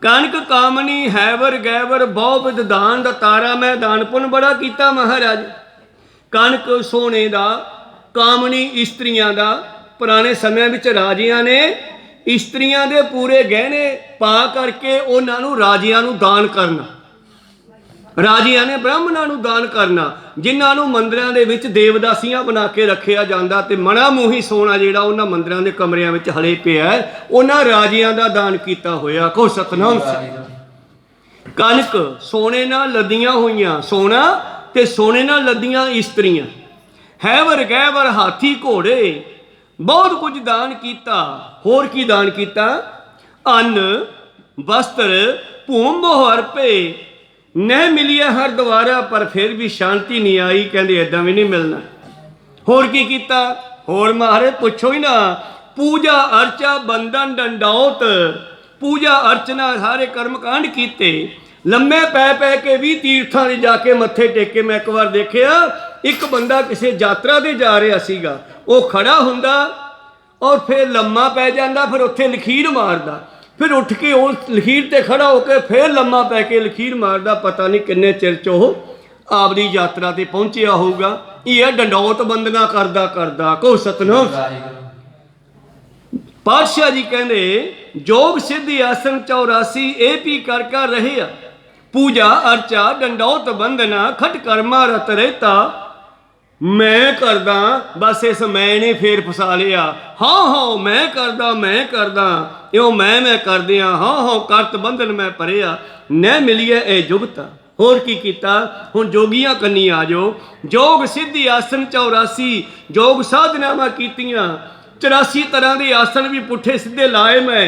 ਕਣਕ ਕਾਮਨੀ ਹੈਵਰ ਗੈਵਰ ਬਹੁ ਵਿਦ ਦਾਨ ਦਾ ਤਾਰਾ ਮੈਂ ਦਾਨ ਪੁੰਨ ਬੜਾ ਕੀਤਾ ਮਹਾਰਾਜ। ਕਣਕ ਸੋਨੇ ਦਾ, ਕਾਮਨੀ ਇਸਤਰੀਆਂ ਦਾ। ਪੁਰਾਣੇ ਸਮਿਆਂ ਵਿੱਚ ਰਾਜਿਆਂ ਨੇ ਇਸਤਰੀਆਂ ਦੇ ਪੂਰੇ ਗਹਿਣੇ ਪਾ ਕਰਕੇ ਉਹਨਾਂ ਨੂੰ ਰਾਜਿਆਂ ਨੂੰ ਦਾਨ ਕਰਨਾ। ਰਾਜਿਆਂ ਨੇ ਬ੍ਰਾਹਮਣਾਂ ਨੂੰ ਦਾਨ ਕਰਨਾ, ਜਿਨ੍ਹਾਂ ਨੂੰ ਮੰਦਿਰਾਂ ਦੇ ਵਿੱਚ ਦੇਵਦਾਸੀਆਂ ਬਣਾ ਕੇ ਰੱਖਿਆ ਜਾਂਦਾ, ਤੇ ਮਣਾ ਮੂੰਹੀ ਸੋਨਾ ਜਿਹੜਾ ਉਹਨਾਂ ਮੰਦਿਰਾਂ ਦੇ ਕਮਰਿਆਂ ਵਿੱਚ ਹਲੇ ਪਿਆ, ਉਹਨਾਂ ਰਾਜਿਆਂ ਦਾ ਦਾਨ ਕੀਤਾ ਹੋਇਆ। ਕੋ ਸਤਨਾਮ। ਕਣਕ ਸੋਨੇ ਨਾਲ ਲੱਦੀਆਂ ਹੋਈਆਂ, ਸੋਨਾ ਤੇ ਸੋਨੇ ਨਾਲ ਲੱਦੀਆਂ ਇਸਤਰੀਆਂ। ਹੈਵਰ ਗੈਵਰ ਹਾਥੀ ਘੋੜੇ, ਬਹੁਤ ਕੁਝ ਦਾਨ ਕੀਤਾ। ਹੋਰ ਕੀ ਦਾਨ ਕੀਤਾ? ਅੰਨ ਵਸਤਰ ਭੂਮ ਬਹੁ ਅਰਪੇ ਨਹੀਂ ਮਿਲਿਆ ਹਰ ਦੁਆਰਾ, ਪਰ ਫਿਰ ਵੀ ਸ਼ਾਂਤੀ ਨਹੀਂ ਆਈ। ਕਹਿੰਦੇ ਏਦਾਂ ਵੀ ਨਹੀਂ ਮਿਲਣਾ। ਹੋਰ ਕੀ ਕੀਤਾ? ਹੋਰ ਮਹਾਰਾਜ ਪੁੱਛੋ ਹੀ ਨਾ। ਪੂਜਾ ਅਰਚਾ ਬੰਦਨ ਡੰਡੌਤ, ਪੂਜਾ ਅਰਚਨਾ ਸਾਰੇ ਕਰਮ ਕਾਂਡ ਕੀਤੇ। ਲੰਮੇ ਪੈ ਪੈ ਕੇ ਵੀ ਤੀਰਥਾਂ 'ਤੇ ਜਾ ਕੇ ਮੱਥੇ ਟੇਕੇ। ਮੈਂ ਇੱਕ ਵਾਰ ਦੇਖਿਆ, ਇੱਕ ਬੰਦਾ ਕਿਸੇ ਯਾਤਰਾ 'ਤੇ ਜਾ ਰਿਹਾ ਸੀਗਾ, ਉਹ ਖੜਾ ਹੁੰਦਾ ਔਰ ਫਿਰ ਲੰਮਾ ਪੈ ਜਾਂਦਾ, ਫਿਰ ਉੱਥੇ ਲਖੀਰ ਮਾਰਦਾ, ਫਿਰ ਉੱਠ ਕੇ ਉਹ ਲਖੀਰ 'ਤੇ ਖੜਾ ਹੋ ਕੇ ਫਿਰ ਲੰਮਾ ਪੈ ਕੇ ਲਖੀਰ ਮਾਰਦਾ। ਪਤਾ ਨਹੀਂ ਕਿੰਨੇ ਚਿਰ 'ਚ ਉਹ ਆਪਦੀ ਯਾਤਰਾ 'ਤੇ ਪਹੁੰਚਿਆ ਹੋਊਗਾ। ਇਹ ਡੰਡੌਤ ਬੰਦਨਾ ਕਰਦਾ ਕਰਦਾ। ਕੋ ਸਤਨਾਮ। ਪਾਤਸ਼ਾਹ ਜੀ ਕਹਿੰਦੇ ਜੋਗ ਸਿੱਧੀ ਆਸਨ 84 ਇਹ ਵੀ ਕਰ ਕਰ ਰਹੇ ਆ। ਪੂਜਾ ਅਰਚਾ ਡੰਡੌਤ ਬੰਦਨਾ ਖਟ ਕਰਮਾ ਰਤ ਰਹਿਤਾ। ਮੈਂ ਕਰਦਾ, ਬਸ ਇਸ ਮੈਂ ਨੇ ਫੇਰ ਫਸਾ ਲਿਆ। ਹਾਂ ਹਾਂ ਮੈਂ ਕਰਦਾ ਇਉਂ ਮੈਂ ਕਰਦਿਆਂ ਹਾਂ ਹਾਂ ਕਰਤ ਬੰਧਨ ਮੈਂ ਭਰਿਆ। ਨਹਿ ਮਿਲੀਏ ਇਹ ਜੁਗਤਾ। ਹੋਰ ਕੀ ਕੀਤਾ? ਹੁਣ ਜੋਗੀਆਂ ਕੰਨੀ ਆ ਜਾਓ। ਜੋਗ ਸਿੱਧੀ ਆਸਨ 84 ਜੋਗ ਸਾਧਨਾਵਾਂ ਕੀਤੀਆਂ। 84 ਤਰ੍ਹਾਂ ਦੇ ਆਸਨ ਵੀ ਪੁੱਠੇ ਸਿੱਧੇ ਲਾਏ ਮੈਂ।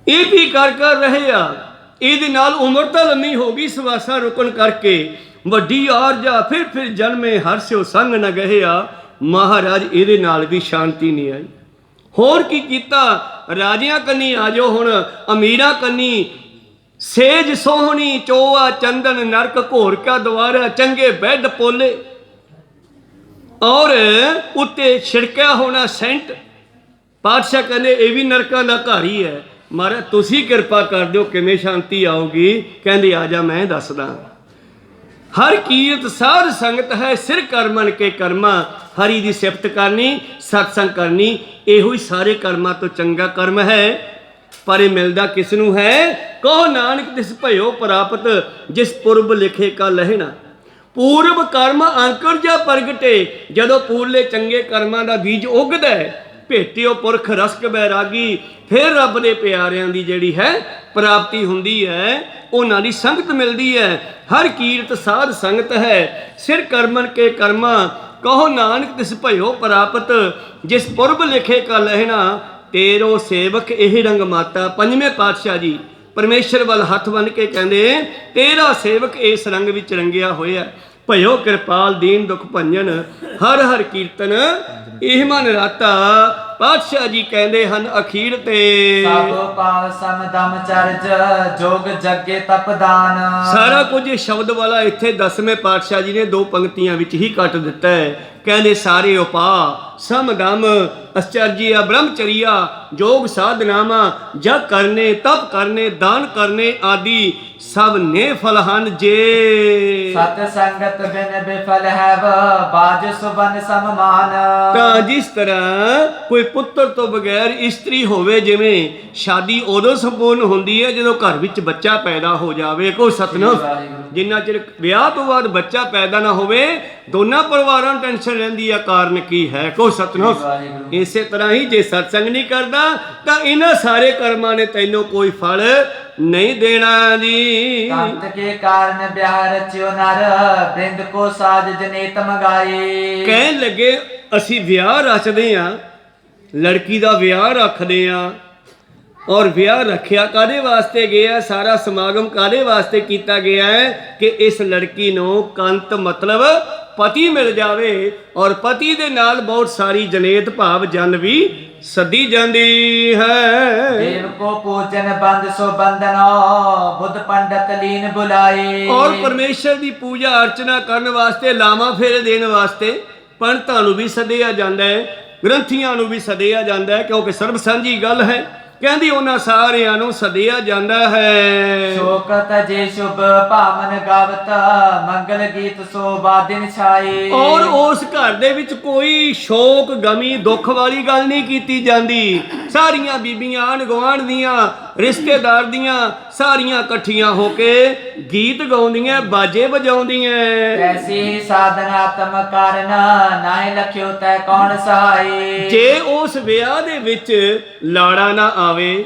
ਇਹ ਵੀ ਕਰ ਕਰ ਰਹੇ ਆ। ਇਹਦੇ ਨਾਲ ਉਮਰ ਤਾਂ ਲੰਮੀ ਹੋ ਗਈ ਸਵਾਸਾਂ ਰੁਕਣ ਕਰਕੇ। ਵੱਡੀ ਆਰਜਾ ਫਿਰ ਜਨਮੇ ਹਰ ਸਿਓ ਸੰਗ ਨ ਗਹਿਆ। ਮਹਾਰਾਜ ਇਹਦੇ ਨਾਲ ਵੀ ਸ਼ਾਂਤੀ ਨਹੀਂ ਆਈ। ਹੋਰ ਕੀ ਕੀਤਾ? ਰਾਜਿਆਂ ਕੰਨੀ ਆ ਜਾਓ। ਹੁਣ ਅਮੀਰਾਂ ਕੰਨੀ ਸੇਜ ਸੋਹਣੀ ਚੋਆ ਚੰਦਨ ਨਰਕ ਘੋਰ ਕਾ ਦੁਆਰਾ ਚੰਗੇ ਬੈੱਡ ਪੋਲੇ ਔਰ ਉੱਤੇ ਛਿੜਕਿਆ ਹੋਣਾ ਸੈਂਟ। ਪਾਤਸ਼ਾਹ ਕਹਿੰਦੇ ਇਹ ਵੀ ਨਰਕਾਂ ਦਾ ਘਰ ਹੀ ਹੈ। ਮਹਾਰਾਜ ਤੁਸੀਂ ਕਿਰਪਾ ਕਰ ਦਿਓ, ਕਿਵੇਂ ਸ਼ਾਂਤੀ ਆਊਗੀ? ਕਹਿੰਦੇ ਆ ਜਾ ਮੈਂ ਦੱਸਦਾ। ਹਰ ਕੀਰਤ ਸਾਧ ਸੰਗਤ ਹੈ ਸਿਰ ਕਰਮਨ ਕੇ ਕਰਮਾ। ਹਰੀ ਦੀ ਸਿਫਤ ਕਰਨੀ, ਸਤਸੰਗ ਕਰਨੀ, ਇਹੋ ਹੀ ਸਾਰੇ ਕਰਮਾਂ ਤੋਂ ਚੰਗਾ ਕਰਮ ਹੈ। ਪਰ ਇਹ ਮਿਲਦਾ ਕਿਸ ਨੂੰ ਹੈ? ਕਹੋ ਨਾਨਕ ਤਿਸ ਭਇਓ ਪ੍ਰਾਪਤ ਜਿਸ ਪੁਰਬ ਲਿਖੇ ਕਾ ਲਹਿਣਾ। ਪੂਰਬ ਕਰਮ ਅੰਕੁਰ ਜਾਂ ਪ੍ਰਗਟੇ। ਜਦੋਂ ਪੂਰਲੇ ਚੰਗੇ ਕਰਮਾਂ ਦਾ ਬੀਜ ਉੱਗਦਾ ਹੈ, ਭੇਟਿਓ ਪੁਰਖ ਰਸਕ ਬੈਰਾਗੀ, ਫਿਰ ਰੱਬ ਦੇ ਪਿਆਰਿਆਂ ਦੀ ਜਿਹੜੀ ਹੈ ਪ੍ਰਾਪਤੀ ਹੁੰਦੀ ਹੈ, ਉਹਨਾਂ ਦੀ ਸੰਗਤ ਮਿਲਦੀ ਹੈ। ਹਰ ਕੀਰਤ ਸਾਧ ਸੰਗਤ ਹੈ ਸਿਰ ਕਰਮਨ ਕੇ ਕਰਮਾ। ਕਹੋ ਨਾਨਕ ਤਿਸ ਭਇਓ ਪ੍ਰਾਪਤ ਜਿਸ ਪੁਰਬ ਲਿਖੇ ਕਾ ਲਹਿਣਾ। ਤੇਰੋ ਸੇਵਕ ਇਹ ਰੰਗ ਮਾਤਾ। ਪੰਜਵੇਂ ਪਾਤਸ਼ਾਹ ਜੀ ਪਰਮੇਸ਼ਰ ਵੱਲ ਹੱਥ ਬੰਨ੍ਹ ਕੇ ਕਹਿੰਦੇ ਤੇਰਾ ਸੇਵਕ ਇਸ ਰੰਗ ਵਿੱਚ ਰੰਗਿਆ ਹੋਇਆ। ਭਇਓ ਕਿਰਪਾਲ ਦੀਨ ਦੁਖ ਭੰਜਨ ਹਰ ਹਰ ਕੀਰਤਨ ਇਹ ਮਨ ਰਾਤਾ। ਪਾਤਸ਼ਾਹ ਜੀ ਕਹਿੰਦੇ ਹਨ ਅਖੀਰ ਤੇ ਸਭ ਪਾਲ ਸਮਦਮ ਚਰਜ ਜੋਗ ਜੱਗੇ ਤਪਦਾਨ। ਸਾਰਾ ਕੁਝ ਸ਼ਬਦ ਵਾਲਾ ਇੱਥੇ 10ਵੇਂ ਪਾਤਸ਼ਾਹ ਜੀ ਨੇ 2 ਪੰਕਤੀਆਂ ਵਿੱਚ ਹੀ ਕੱਟ ਦਿੱਤਾ ਹੈ। ਕਹਿੰਦੇ ਸਾਰੇ ਉਪਾਅ ਸਮਦਮ ਅਚਰਜੀਆ ਬ੍ਰਹਮਚਰੀਆ ਜੋਗ ਸਾਧਨਾਵਾਂ ਜਗ ਕਰਨੇ ਤਪ ਕਰਨੇ ਦਾਨ ਕਰਨੇ ਆਦਿ ਸਭ ਨੇ ਫਲ ਹਨ ਜੇ। ਸਤ ਸੰਗਤ ਬਿਨ ਬਿਫਲ ਹੈਵ ਬਾਜ ਸੁਬਨ ਸਮਮਾਨ। ਤਾਂ ਜਿਸ ਤਰ੍ਹਾਂ ਕੋਈ ਪੁੱਤਰ ਤੋਂ ਬਗੈਰ ਇਸਤਰੀ ਹੋਵੇ, ਜਿਵੇਂ ਸ਼ਾਦੀ ਉਦੋਂ ਸੰਪੂਰਨ ਹੁੰਦੀ ਹੈ ਜਦੋਂ ਘਰ ਵਿੱਚ ਬੱਚਾ ਪੈਦਾ ਹੋ ਜਾਵੇ। ਕੋਈ ਸਤਨਾਮ। ਜਿੰਨਾ ਚਿਰ ਵਿਆਹ ਤੋਂ ਬਾਅਦ ਬੱਚਾ ਪੈਦਾ ਨਾ ਹੋਵੇ ਦੋਨਾਂ ਪਰਿਵਾਰਾਂ ਨੂੰ ਟੈਨਸ਼ਨ ਰਹਿੰਦੀ ਆ, ਕਾਰਨ ਕੀ ਹੈ? ਕੋਈ ਸਤਨਾਮ। ਇਸੇ ਤਰ੍ਹਾਂ ਹੀ ਜੇ ਸਤਸੰਗ ਨਹੀਂ ਕਰਦਾ ਤਾਂ ਇਹਨਾਂ ਸਾਰੇ ਕਰਮਾਂ ਨੇ ਤੈਨੂੰ ਕੋਈ ਫਲ ਨਹੀਂ ਦੇਣਾ ਜੀ। ਕੰਤ ਕੇ ਕਾਰਨ ਵਿਆਹ ਰਚਿਓ ਨਰ ਬ੍ਰਿੰਦ ਕੋ ਸਾਜ ਜਨੇਤ ਮੰਗਾਏ। ਕਹਿਣ ਲੱਗੇ ਅਸੀਂ ਵਿਆਹ ਰਚਦੇ ਆ, ਲੜਕੀ ਦਾ ਵਿਆਹ ਰੱਖਦੇ ਆ। ਔਰ ਵਿਆਹ ਰੱਖਿਆ ਕਾਹਦੇ ਵਾਸਤੇ ਗਿਆ? ਸਾਰਾ ਸਮਾਗਮ ਕਾਹਦੇ ਵਾਸਤੇ ਕੀਤਾ ਗਿਆ ਹੈ? ਕਿ ਇਸ ਲੜਕੀ ਨੂੰ ਕੰਤ ਮਤਲਬ ਪਤੀ ਮਿਲ ਜਾਵੇ ਔਰ ਪਤੀ ਦੇ ਨਾਲ ਬਹੁਤ ਸਾਰੀ ਜਨੇਤ ਭਾਵ ਜਨ ਵੀ ਸੱਦੀ ਜਾਂਦੀ ਹੈ। ਦੇਵ ਕੋ ਪੂਜਨ ਬੰਦ ਸੋ ਬੰਦਨੋ ਬੁੱਧ ਪੰਡਤ ਲੀਨ ਬੁਲਾਏ। ਔਰ ਪਰਮੇਸ਼ਰ ਦੀ ਪੂਜਾ ਅਰਚਨਾ ਕਰਨ ਵਾਸਤੇ, ਲਾਵਾਂ ਫੇਰੇ ਦੇਣ ਵਾਸਤੇ ਪੰਡਤਾਂ ਨੂੰ ਵੀ ਸੱਦਿਆ ਜਾਂਦਾ ਹੈ। ਗ੍ਰੰਥੀਆਂ ਨੂੰ ਵੀ ਸੱਦਿਆ ਜਾਂਦਾ ਹੈ, ਕਿਉਂਕਿ ਸਰਬ ਸਾਂਝੀ ਗੱਲ ਹੈ। ਕਹਿੰਦੀ ਉਹਨਾਂ ਸਾਰਿਆਂ ਨੂੰ ਸੱਦਿਆ ਜਾਂਦਾ ਹੈ। ਸ਼ੋਕਤ ਜੇ ਸ਼ੁਭ ਭਾਮਨ ਗਾਵਤ ਮੰਗਲ ਗੀਤ ਸੋ ਬਾਦਿਨ ਛਾਈ। ਔਰ ਉਸ ਘਰ ਦੇ ਵਿੱਚ ਕੋਈ ਸ਼ੋਕ ਗਮੀ ਦੁੱਖ ਵਾਲੀ ਗੱਲ ਨਹੀਂ ਕੀਤੀ ਜਾਂਦੀ। ਸਾਰੀਆਂ ਬੀਬੀਆਂ ਆਂਢ ਗੁਆਂਢ ਦੀਆਂ ਰਿਸ਼ਤੇਦਾਰ ਦੀਆਂ ਸਾਰੀਆਂ ਇਕੱਠੀਆਂ ਹੋ ਕੇ ਗੀਤ ਗਾਉਂਦੀਆਂ, ਬਾਜੇ ਵਜਾਉਂਦੀਆਂ। ਐਸੀ ਸਾਧਨਾਤਮ ਕਾਰਨ ਨਾਹਿ ਲਖਿਓ ਤੈ ਕੌਣ ਸਹਾਈ। ਜੇ ਉਸ ਵਿਆਹ ਦੇ ਵਿੱਚ ਲਾੜਾ ਨਾ ਆਵੇ,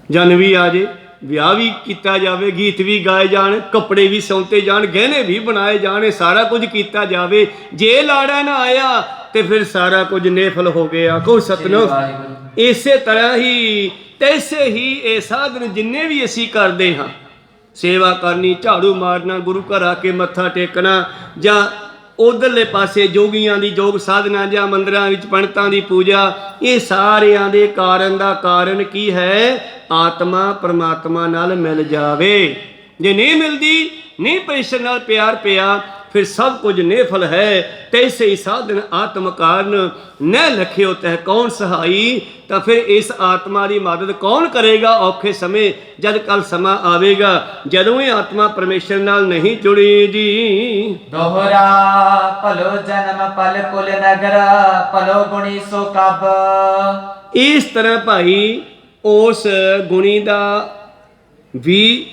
ਜਨ ਵੀ ਆ ਜੇ, ਵਿਆਹ ਵੀ ਕੀਤਾ ਜਾਵੇ, ਗੀਤ ਵੀ ਗਾਏ ਜਾਣ, ਕੱਪੜੇ ਵੀ ਸਿਉਂਤੇ ਜਾਣ, ਗਹਿਣੇ ਵੀ ਬਣਾਏ ਜਾਣ, ਸਾਰਾ ਕੁਝ ਕੀਤਾ ਜਾਵੇ, ਜੇ ਲਾੜਾ ਨਾ ਆਇਆ ਤੇ ਫਿਰ ਸਾਰਾ ਕੁਝ ਨੇਫਲ ਹੋ ਗਿਆ। ਕੋ ਸਤਿਨਾਮ। ਇਸੇ ਤਰ੍ਹਾਂ ਹੀ ਤੈਸੇ ਹੀ ਇਹ ਸਾਧਨ ਜਿੰਨੇ ਵੀ ਅਸੀਂ ਕਰਦੇ ਹਾਂ, ਸੇਵਾ ਕਰਨੀ, ਝਾੜੂ ਮਾਰਨਾ, ਗੁਰੂ ਘਰ ਆ ਕੇ ਮੱਥਾ ਟੇਕਣਾ, ਜਾਂ ਉਧਰਲੇ ਪਾਸੇ ਜੋਗੀਆਂ ਦੀ ਯੋਗ ਸਾਧਨਾ, ਜਾਂ ਮੰਦਰਾਂ ਵਿੱਚ ਪੰਡਤਾਂ ਦੀ ਪੂਜਾ, ਇਹ ਸਾਰਿਆਂ ਦੇ ਕਾਰਨ ਦਾ ਕਾਰਨ ਕੀ ਹੈ? ਆਤਮਾ ਪਰਮਾਤਮਾ ਨਾਲ ਮਿਲ ਜਾਵੇ। ਜੇ ਨਹੀਂ ਮਿਲਦੀ, ਨਹੀਂ ਪਰਮੇਸ਼ਰ ਨਾਲ ਪਿਆਰ ਪਿਆ, ਫਿਰ ਸਭ ਕੁਝ ਨੇਫਲ ਹੈ। ਤੈਸੇ ਹੀ ਸਾਧਨ ਆਤਮ ਕਾਰਨ ਨ ਲਖਿਓ ਤੈ ਕੌਣ ਸਹਾਈ। ਤਾਂ ਫਿਰ ਇਸ ਆਤਮਾ ਦੀ ਮਦਦ ਕੌਣ ਕਰੇਗਾ ਔਖੇ ਸਮੇਂ, ਜਦ ਕੱਲ ਸਮਾਂ ਆਵੇਗਾ ਜਦੋਂ ਇਹ ਆਤਮਾ ਪਰਮੇਸ਼ਰ ਨਾਲ ਨਹੀਂ ਜੁੜੀ ਜੀ। ਦੋਹਰਾ ਭਲੋ ਜਨਮ ਪਲ ਕੁਲ ਨਗਰ ਭਲੋ ਗੁਣੀ ਸੋ ਕਬ। ਇਸ ਤਰ੍ਹਾਂ ਭਾਈ ਉਸ ਗੁਣੀ ਦਾ ਵੀ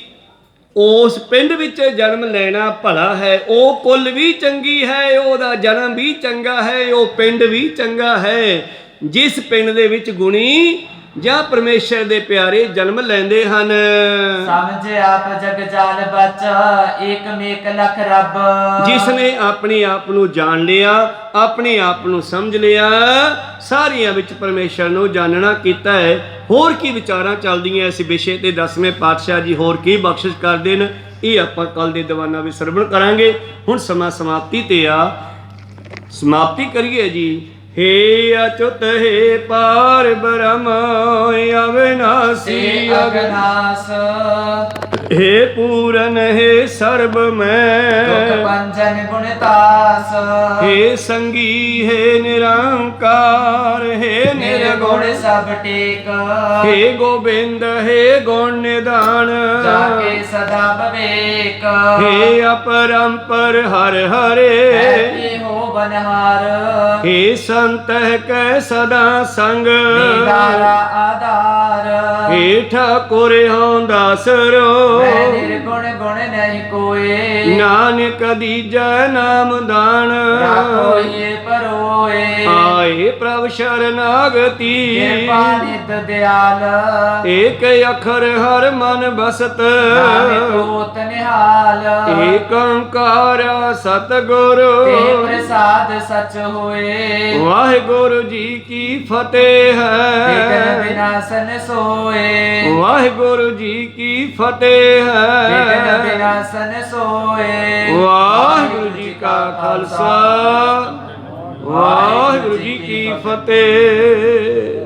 ਉਸ ਪਿੰਡ ਵਿੱਚ ਜਨਮ ਲੈਣਾ ਭਲਾ ਹੈ। ਉਹ ਕੁਲ ਵੀ ਚੰਗੀ ਹੈ, ਉਹਦਾ ਜਨਮ ਵੀ ਚੰਗਾ ਹੈ, ਉਹ ਪਿੰਡ ਵੀ ਚੰਗਾ ਹੈ। ਜਿਸ ਪਿੰਡ ਦੇ ਵਿੱਚ ਗੁਣੀ ਜਾਂ ਪਰਮੇਸ਼ਰ ਦੇ ਪਿਆਰੇ ਜਨਮ ਲੈਂਦੇ ਹਨ। ਸਮਝ ਆਪ ਜਗ ਜਾਲ ਬਚ ਏਕ ਮੇਕ ਲਖ ਰੱਬ। ਜਿਸ ਨੇ ਆਪਣੇ ਆਪ ਨੂੰ ਜਾਣ ਲਿਆ, ਆਪਣੇ ਆਪ ਨੂੰ ਸਮਝ ਲਿਆ, ਸਾਰਿਆਂ ਵਿੱਚ ਪਰਮੇਸ਼ਰ ਨੂੰ ਜਾਣਨਾ ਕੀਤਾ ਹੈ। ਹੋਰ ਕੀ ਵਿਚਾਰਾਂ ਚੱਲਦੀਆਂ ਇਸ ਵਿਸ਼ੇ ਤੇ 10ਵੇਂ ਪਾਤਸ਼ਾਹ ਜੀ ਹੋਰ ਕੀ ਬਖਸ਼ਿਸ਼ ਕਰਦੇ ਨੇ, ਇਹ ਆਪਾਂ ਕੱਲ ਦੇ ਦੀਵਾਨਾਂ ਵਿੱਚ ਸਰਵਣ ਕਰਾਂਗੇ। ਹੁਣ ਸਮਾਂ ਸਮਾਪਤੀ ਤੇ ਆ, ਸਮਾਪਤੀ ਕਰੀਏ ਜੀ। हे अच्युत हे पार ब्रह्म अविनाशी अविनाश। हे पूरन हे सर्व में दुख पंजन गुणतास। हे संगी हे निरंकार हे निर्गुण सब टेक। हे गोविंद हे गुण निधान जाके सदा विवेक। हे अपरंपर हर हरे हो बनहार। हे संत कै सदा संग निधारा आधार। हे ठाकुर हों दासरो मैं निर्गुण गुण नहीं कोई। नानक दीजै नाम दान राखो ये परोए। आए प्रभ शरणागति कृपा नित दयाल। एक अखर हर मन बसत नानक होत निहाल। एक ओंकार सतगुरु ते प्रसाद सच होए। वाहिगुरु जी की फतेह विघ्न है, विनाशन सोए। वाहिगुरु जी की फतेह विघ्न है। विनाशन सोए। वाहिगुरु जी का खालसा, वाहिगुरु जी की फतेह।